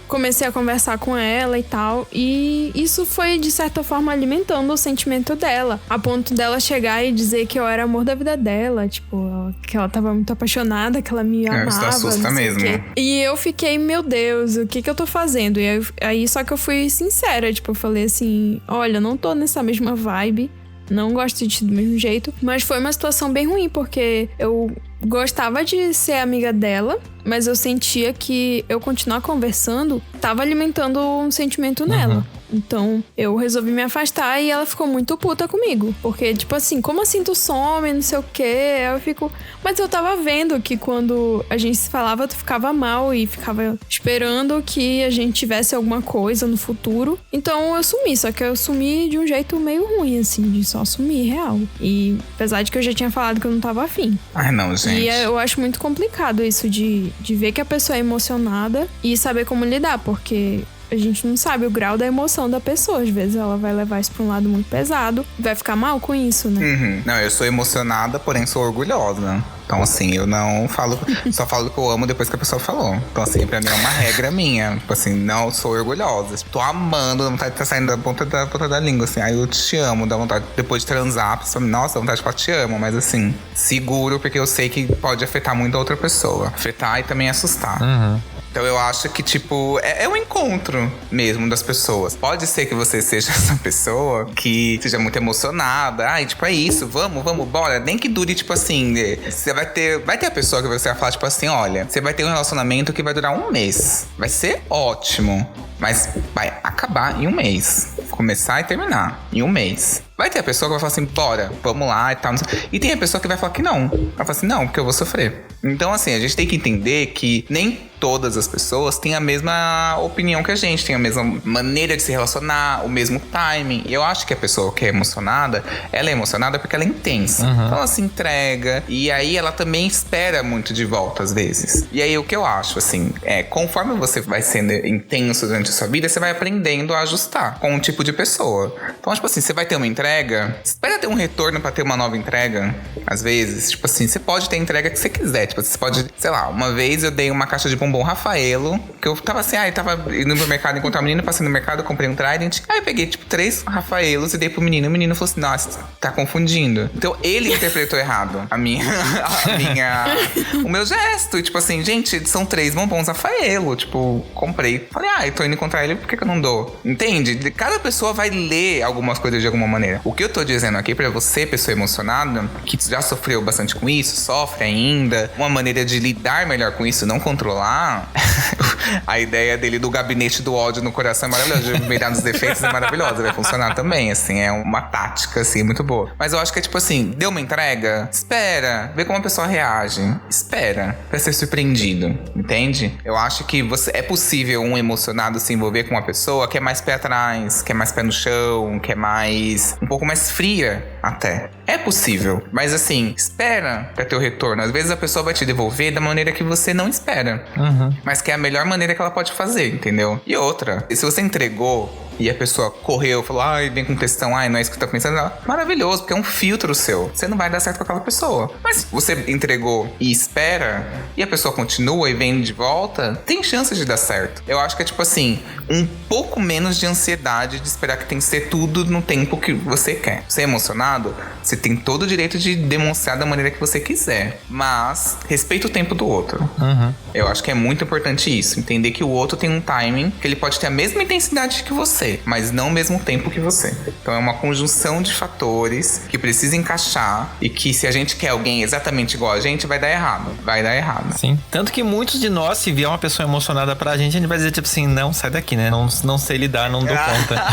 comecei a conversar com ela e tal. E isso foi, de certa forma, alimentando o sentimento dela. A ponto dela chegar e dizer que eu era amor da vida dela, tipo, que ela tava muito apaixonada, que ela me amava. Isso assusta mesmo. E eu fiquei, meu Deus, o que eu tô fazendo? E aí só que eu fui sincera, tipo, eu falei assim, olha, eu não tô nessa mesma vibe, não gosto de ti do mesmo jeito, mas foi uma situação bem ruim, porque eu gostava de ser amiga dela, mas eu sentia que eu continuar conversando tava alimentando um sentimento nela. Então, eu resolvi me afastar e ela ficou muito puta comigo. Porque, tipo assim, como assim tu some, não sei o quê? Eu fico... Mas eu tava vendo que quando a gente se falava, tu ficava mal e ficava esperando que a gente tivesse alguma coisa no futuro. Então, eu sumi. Só que eu sumi de um jeito meio ruim, assim, de só sumir, real. E apesar de que eu já tinha falado que eu não tava afim. Ai, não, gente. E eu acho muito complicado isso de ver que a pessoa é emocionada e saber como lidar, porque a gente não sabe o grau da emoção da pessoa. Às vezes ela vai levar isso pra um lado muito pesado, vai ficar mal com isso, né? Uhum. Não, eu sou emocionada, porém sou orgulhosa. Então, assim, eu não falo... Só falo que eu amo depois que a pessoa falou. Então, assim, pra mim é uma regra minha. Tipo assim, não sou orgulhosa. Tô amando, dá vontade de tá saindo da ponta da língua, assim. Aí eu te amo, dá vontade... Depois de transar, a pessoa... Nossa, dá vontade de falar te amo. Mas, assim, seguro, porque eu sei que pode afetar muito a outra pessoa. Afetar e também assustar. Uhum. Então eu acho que, tipo, é um encontro mesmo das pessoas. Pode ser que você seja essa pessoa que seja muito emocionada. Ai, tipo, é isso, vamos, bora. Nem que dure, tipo assim, você vai ter a pessoa que você vai falar, tipo assim, olha, você vai ter um relacionamento que vai durar 1 mês. Vai ser ótimo, mas vai acabar em 1 mês. Começar e terminar em 1 mês. Vai ter a pessoa que vai falar assim, bora, vamos lá e tal. E tem a pessoa que vai falar que não. Vai falar assim, não, porque eu vou sofrer. Então, assim, a gente tem que entender que nem todas as pessoas têm a mesma opinião que a gente, têm a mesma maneira de se relacionar, o mesmo timing. E eu acho que a pessoa que é emocionada, ela é emocionada porque ela é intensa. Então ela se entrega e aí ela também espera muito de volta às vezes. E aí o que eu acho, assim, conforme você vai sendo intenso durante a sua vida, você vai aprendendo a ajustar com um tipo de pessoa. Então, tipo assim, você vai ter uma entrega, espera ter um retorno pra ter uma nova entrega. Às vezes, tipo assim, você pode ter a entrega que você quiser. Tipo, você pode, sei lá, uma vez eu dei uma caixa de bombom Rafaelo, que eu tava assim, tava indo pro mercado encontrar um menino, passei no mercado, eu comprei um Trident. Aí eu peguei, tipo, 3 Rafaelos e dei pro menino. O menino falou assim, nossa, tá confundindo. Então ele interpretou errado o meu gesto. E, tipo assim, gente, são 3 bombons Rafaelo. Tipo, comprei. Falei, eu tô indo encontrar ele, por que eu não dou? Entende? Cada pessoa vai ler algumas coisas de alguma maneira. O que eu tô dizendo aqui pra você, pessoa emocionada, que já sofreu bastante com isso, sofre ainda, uma maneira de lidar melhor com isso, não controlar. A ideia dele do gabinete do ódio no coração é maravilhosa. De mirar nos defeitos é maravilhosa. Vai funcionar também, assim. É uma tática, assim, muito boa. Mas eu acho que é tipo assim, deu uma entrega? Espera. Vê como a pessoa reage. Espera. Pra ser surpreendido. Entende? Eu acho que é possível um emocionado se envolver com uma pessoa que é mais pé atrás, que é mais pé no chão, que é mais... um pouco mais fria, até. É possível. Mas assim, espera pra ter o retorno. Às vezes a pessoa vai te devolver da maneira que você não espera. Mas que é a melhor maneira que ela pode fazer, entendeu? E outra, se você entregou e a pessoa correu, falou, vem com textão, não é isso que tá pensando, maravilhoso, porque é um filtro seu. Você não vai dar certo com aquela pessoa. Mas se você entregou e espera, e a pessoa continua e vem de volta, tem chances de dar certo. Eu acho que é tipo assim, um pouco menos de ansiedade de esperar que tem que ser tudo no tempo que você quer. Você é emocionado? Você tem todo o direito de demonstrar da maneira que você quiser. Mas respeita o tempo do outro. Eu acho que é muito importante isso. Entender que o outro tem um timing, que ele pode ter a mesma intensidade que você, mas não ao mesmo tempo que você. Então é uma conjunção de fatores que precisa encaixar e que se a gente quer alguém exatamente igual a gente, vai dar errado. Vai dar errado. Sim. Tanto que muitos de nós, se vier uma pessoa emocionada pra gente, a gente vai dizer tipo assim, não, sai daqui, né? Não sei lidar, não dou conta.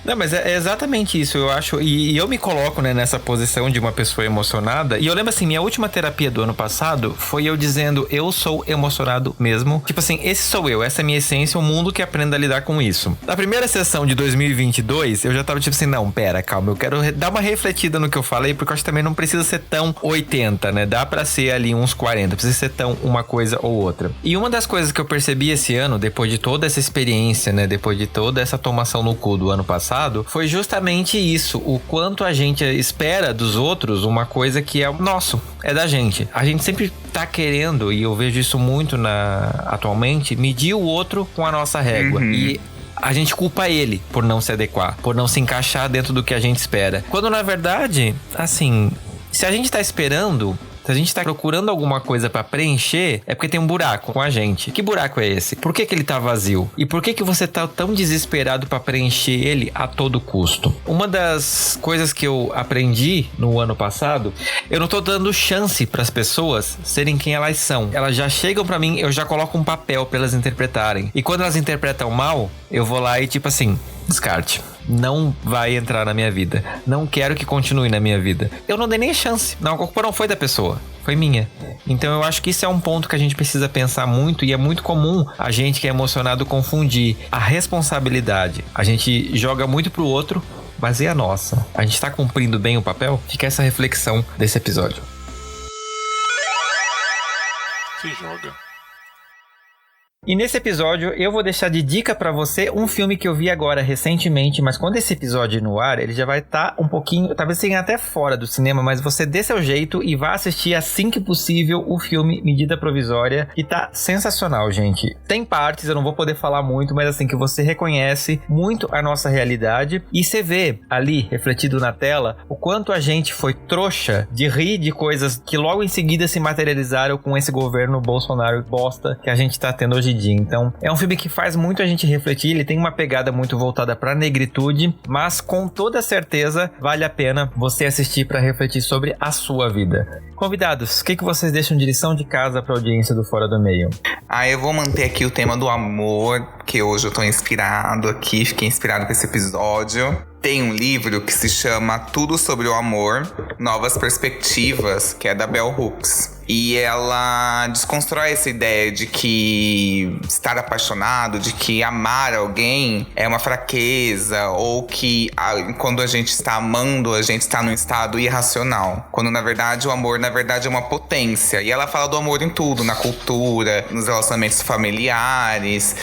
Não, mas é exatamente isso, eu acho. E eu me coloco, né, nessa posição de uma pessoa emocionada. E eu lembro assim, minha última terapia do ano passado foi eu dizendo, eu sou emocionado mesmo. Tipo assim, esse sou eu, essa é a minha essência, o mundo que aprenda a lidar com isso. Na primeira sessão de 2022, eu já tava tipo assim, não, pera, calma, eu quero dar uma refletida no que eu falei, porque eu acho que também não precisa ser tão 80, né? Dá pra ser ali uns 40, precisa ser tão uma coisa ou outra. E uma das coisas que eu percebi esse ano, depois de toda essa experiência, né? Depois de toda essa tomação no cu do ano passado, foi justamente isso, o quanto a gente espera dos outros uma coisa que é nosso, é da gente. A gente sempre tá querendo, e eu vejo isso muito atualmente, medir o outro com a nossa régua. E a gente culpa ele por não se adequar, por não se encaixar dentro do que a gente espera. Quando na verdade, assim, se a gente tá esperando, se a gente tá procurando alguma coisa pra preencher, é porque tem um buraco com a gente. Que buraco é esse? Por que ele tá vazio? E por que você tá tão desesperado pra preencher ele a todo custo? Uma das coisas que eu aprendi no ano passado, eu não tô dando chance pras pessoas serem quem elas são. Elas já chegam pra mim, eu já coloco um papel pra elas interpretarem. E quando elas interpretam mal, eu vou lá e tipo assim, descarte. Não vai entrar na minha vida. Não quero que continue na minha vida. Eu não dei nem chance. Não, a culpa não foi da pessoa. Foi minha. Então eu acho que isso é um ponto que a gente precisa pensar muito. E é muito comum a gente que é emocionado confundir a responsabilidade. A gente joga muito pro outro, mas e a nossa? A gente tá cumprindo bem o papel? Fica essa reflexão desse episódio. Se joga. E nesse episódio eu vou deixar de dica pra você um filme que eu vi agora recentemente, mas quando esse episódio ir no ar, ele já vai estar um pouquinho, talvez tenha até fora do cinema, mas você dê seu jeito e vá assistir assim que possível o filme Medida Provisória, que tá sensacional, gente. Tem partes, eu não vou poder falar muito, mas assim, que você reconhece muito a nossa realidade e você vê ali, refletido na tela, o quanto a gente foi trouxa de rir de coisas que logo em seguida se materializaram com esse governo Bolsonaro bosta que a gente tá tendo hoje em dia. Então, é um filme que faz muito a gente refletir, ele tem uma pegada muito voltada pra negritude, mas com toda certeza vale a pena você assistir pra refletir sobre a sua vida. Convidados, o que vocês deixam de lição de casa pra audiência do Fora do Meio? Eu vou manter aqui o tema do amor, que hoje eu tô inspirado aqui, fiquei inspirado com esse episódio. Tem um livro que se chama Tudo Sobre o Amor, Novas Perspectivas, que é da Bell Hooks. E ela desconstrói essa ideia de que estar apaixonado, de que amar alguém é uma fraqueza, ou que quando a gente está amando, a gente está num estado irracional. Quando na verdade o amor é uma potência. E ela fala do amor em tudo, na cultura, nos relacionamentos familiares.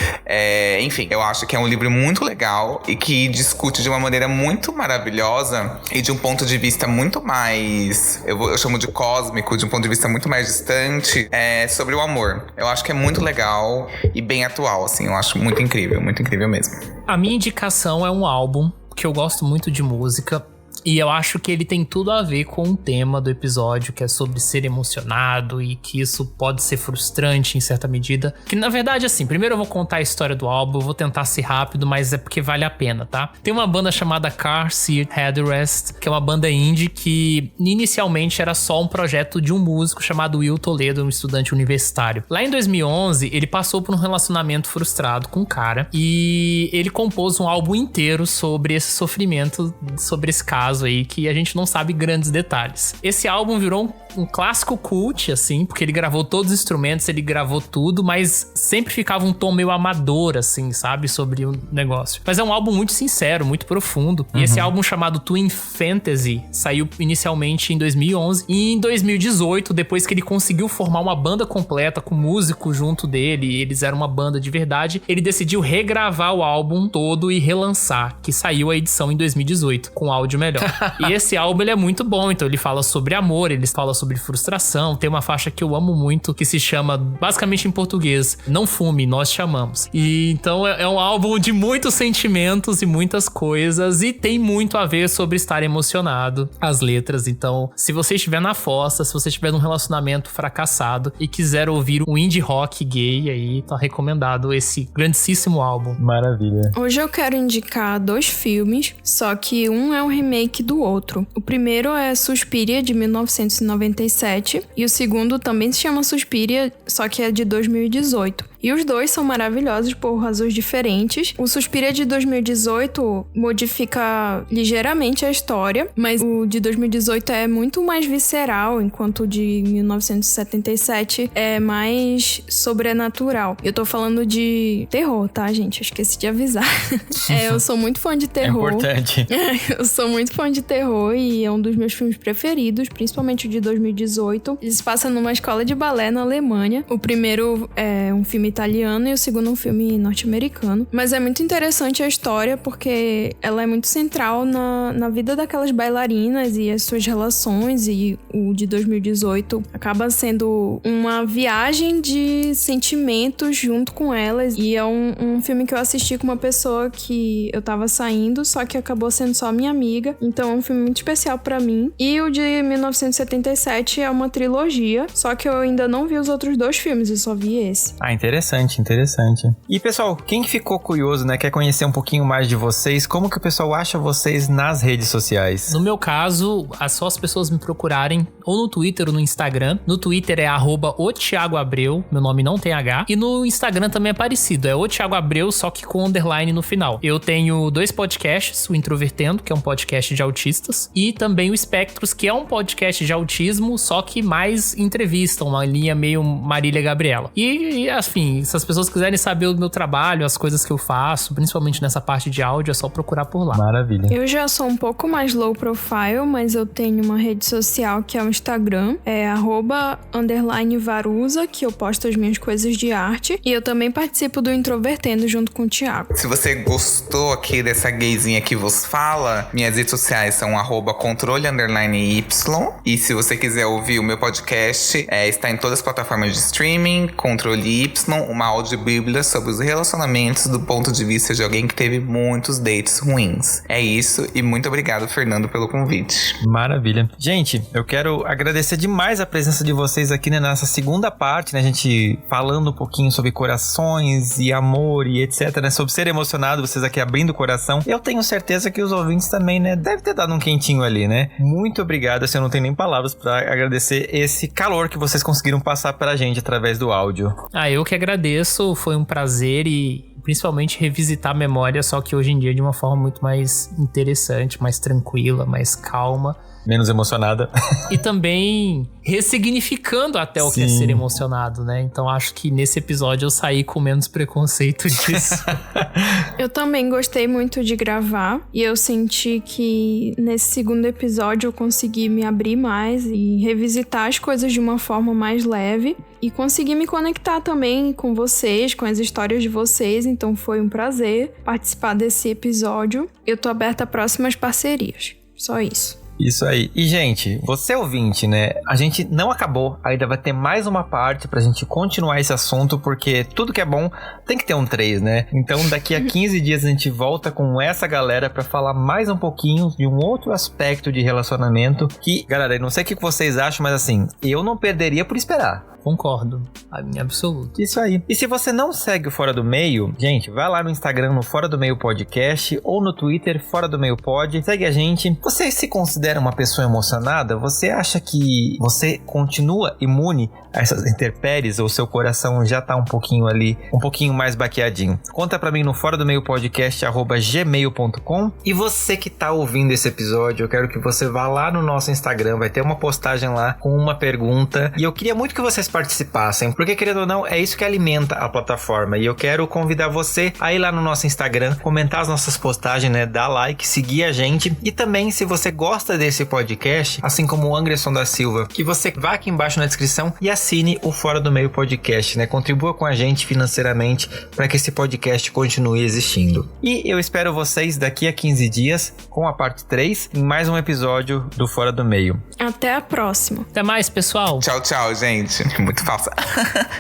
Enfim, eu acho que é um livro muito legal e que discute de uma maneira muito maravilhosa e de um ponto de vista muito mais, eu chamo de cósmico, de um ponto de vista muito mais distante, sobre o amor. Eu acho que é muito legal e bem atual, assim. Eu acho muito incrível mesmo. A minha indicação é um álbum que eu gosto muito de música. E eu acho que ele tem tudo a ver com o tema do episódio, que é sobre ser emocionado e que isso pode ser frustrante em certa medida. Que na verdade, assim, primeiro eu vou contar a história do álbum, eu vou tentar ser rápido, mas é porque vale a pena, tá? Tem uma banda chamada Car Seat Headrest, que é uma banda indie que inicialmente era só um projeto de um músico chamado Will Toledo, um estudante universitário. Lá em 2011, ele passou por um relacionamento frustrado com um cara e ele compôs um álbum inteiro sobre esse sofrimento, sobre esse caso aí, que a gente não sabe grandes detalhes. Esse álbum virou um clássico cult, assim, porque ele gravou todos os instrumentos, ele gravou tudo, mas sempre ficava um tom meio amador, assim, sabe, sobre o negócio. Mas é um álbum muito sincero, muito profundo. E esse álbum chamado Twin Fantasy saiu inicialmente em 2011. E em 2018, depois que ele conseguiu formar uma banda completa com músico junto dele, eles eram uma banda de verdade, ele decidiu regravar o álbum todo e relançar, que saiu a edição em 2018, com áudio melhor. E esse álbum, ele é muito bom, então ele fala sobre amor, ele fala sobre frustração, tem uma faixa que eu amo muito, que se chama, basicamente em português, Não Fume, Nós Te Amamos. E então é um álbum de muitos sentimentos e muitas coisas, e tem muito a ver sobre estar emocionado, as letras. Então, se você estiver na fossa, se você estiver num relacionamento fracassado e quiser ouvir um indie rock gay, aí tá recomendado esse grandíssimo álbum. Maravilha. Hoje eu quero indicar 2 filmes, só que um é um remake do outro. O primeiro é Suspiria, de 1997, e o segundo também se chama Suspiria, só que é de 2018. E os dois são maravilhosos por razões diferentes. O Suspiria de 2018 modifica ligeiramente a história, mas o de 2018 é muito mais visceral, enquanto o de 1977 é mais sobrenatural. Eu tô falando de terror, tá, gente? Eu esqueci de avisar. Eu sou muito fã de terror. É importante. Eu sou muito fã de terror e é um dos meus filmes preferidos, principalmente o de 2018. Ele se passa numa escola de balé na Alemanha. O primeiro é um filme italiano e o segundo um filme norte-americano. Mas é muito interessante a história porque ela é muito central na vida daquelas bailarinas e as suas relações, e o de 2018 acaba sendo uma viagem de sentimentos junto com elas, e é um filme que eu assisti com uma pessoa que eu tava saindo, só que acabou sendo só minha amiga, então é um filme muito especial pra mim. E o de 1977 é uma trilogia, só que eu ainda não vi os outros 2 filmes, eu só vi esse. Interessante. E pessoal, quem ficou curioso, né, quer conhecer um pouquinho mais de vocês, como que o pessoal acha vocês nas redes sociais? No meu caso, é só as pessoas me procurarem ou no Twitter ou no Instagram. No Twitter é @oThiagoAbreu, meu nome não tem H. E no Instagram também é parecido, é oThiagoAbreu, só que com underline no final. Eu tenho 2 podcasts, o Introvertendo, que é um podcast de autistas, e também o Espectros, que é um podcast de autismo, só que mais entrevista, uma linha meio Marília Gabriela. E assim, assim, se as pessoas quiserem saber o meu trabalho, as coisas que eu faço, principalmente nessa parte de áudio, é só procurar por lá. Maravilha. Eu já sou um pouco mais low profile, mas eu tenho uma rede social que é o Instagram, é @_Varuza, que eu posto as minhas coisas de arte. E eu também participo do Introvertendo junto com o Thiago. Se você gostou aqui dessa gayzinha que vos fala, minhas redes sociais são @controle_y. E se você quiser ouvir o meu podcast, está em todas as plataformas de streaming, Controle Y, uma audiobíblia sobre os relacionamentos do ponto de vista de alguém que teve muitos dates ruins. É isso, e muito obrigado, Fernando, pelo convite. Maravilha. Gente, eu quero agradecer demais a presença de vocês aqui, né, nessa segunda parte, né, a gente falando um pouquinho sobre corações e amor e etc, né, sobre ser emocionado, vocês aqui abrindo o coração. Eu tenho certeza que os ouvintes também, né, deve ter dado um quentinho ali, né. Muito obrigado, assim, eu não tenho nem palavras pra agradecer esse calor que vocês conseguiram passar pra gente através do áudio. Eu que agradeço, foi um prazer e principalmente revisitar a memória, só que hoje em dia de uma forma muito mais interessante, mais tranquila, mais calma. Menos emocionada. E também ressignificando até o que é ser emocionado, né? Então acho que nesse episódio eu saí com menos preconceito disso. Eu também gostei muito de gravar e eu senti que nesse segundo episódio eu consegui me abrir mais e revisitar as coisas de uma forma mais leve e consegui me conectar também com vocês, com as histórias de vocês, então foi um prazer participar desse episódio. Eu tô aberta a próximas parcerias. Só isso. Isso aí. E, gente, você ouvinte, né? A gente não acabou. Ainda vai ter mais uma parte pra gente continuar esse assunto, porque tudo que é bom tem que ter um 3, né? Então, daqui a 15 dias a gente volta com essa galera pra falar mais um pouquinho de um outro aspecto de relacionamento que, galera, eu não sei o que vocês acham, mas assim, eu não perderia por esperar. Concordo, em absoluto. Isso aí. E se você não segue o Fora do Meio, gente, vai lá no Instagram, no Fora do Meio Podcast, ou no Twitter, Fora do Meio Pod. Segue a gente. Você se considera uma pessoa emocionada? Você acha que você continua imune a essas intempéries, ou seu coração já tá um pouquinho ali, um pouquinho mais baqueadinho? Conta pra mim no Fora do Meio Podcast, @gmail.com. E você que tá ouvindo esse episódio, eu quero que você vá lá no nosso Instagram, vai ter uma postagem lá com uma pergunta. E eu queria muito que vocês participassem, porque querendo ou não, é isso que alimenta a plataforma, e eu quero convidar você a ir lá no nosso Instagram, comentar as nossas postagens, né, dar like, seguir a gente, e também, se você gosta desse podcast, assim como o Anderson da Silva, que você vá aqui embaixo na descrição e assine o Fora do Meio Podcast, né, contribua com a gente financeiramente para que esse podcast continue existindo. E eu espero vocês daqui a 15 dias com a parte 3 em mais um episódio do Fora do Meio. Até a próxima. Até mais, pessoal. Tchau, tchau, gente. Muito falsa.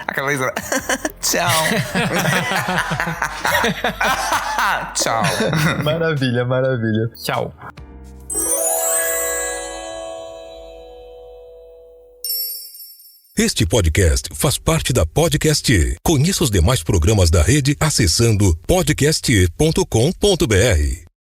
Aquela vez. Tchau. Tchau. Maravilha, maravilha. Tchau. Este podcast faz parte da Podcast. Conheça os demais programas da rede acessando podcast.com.br.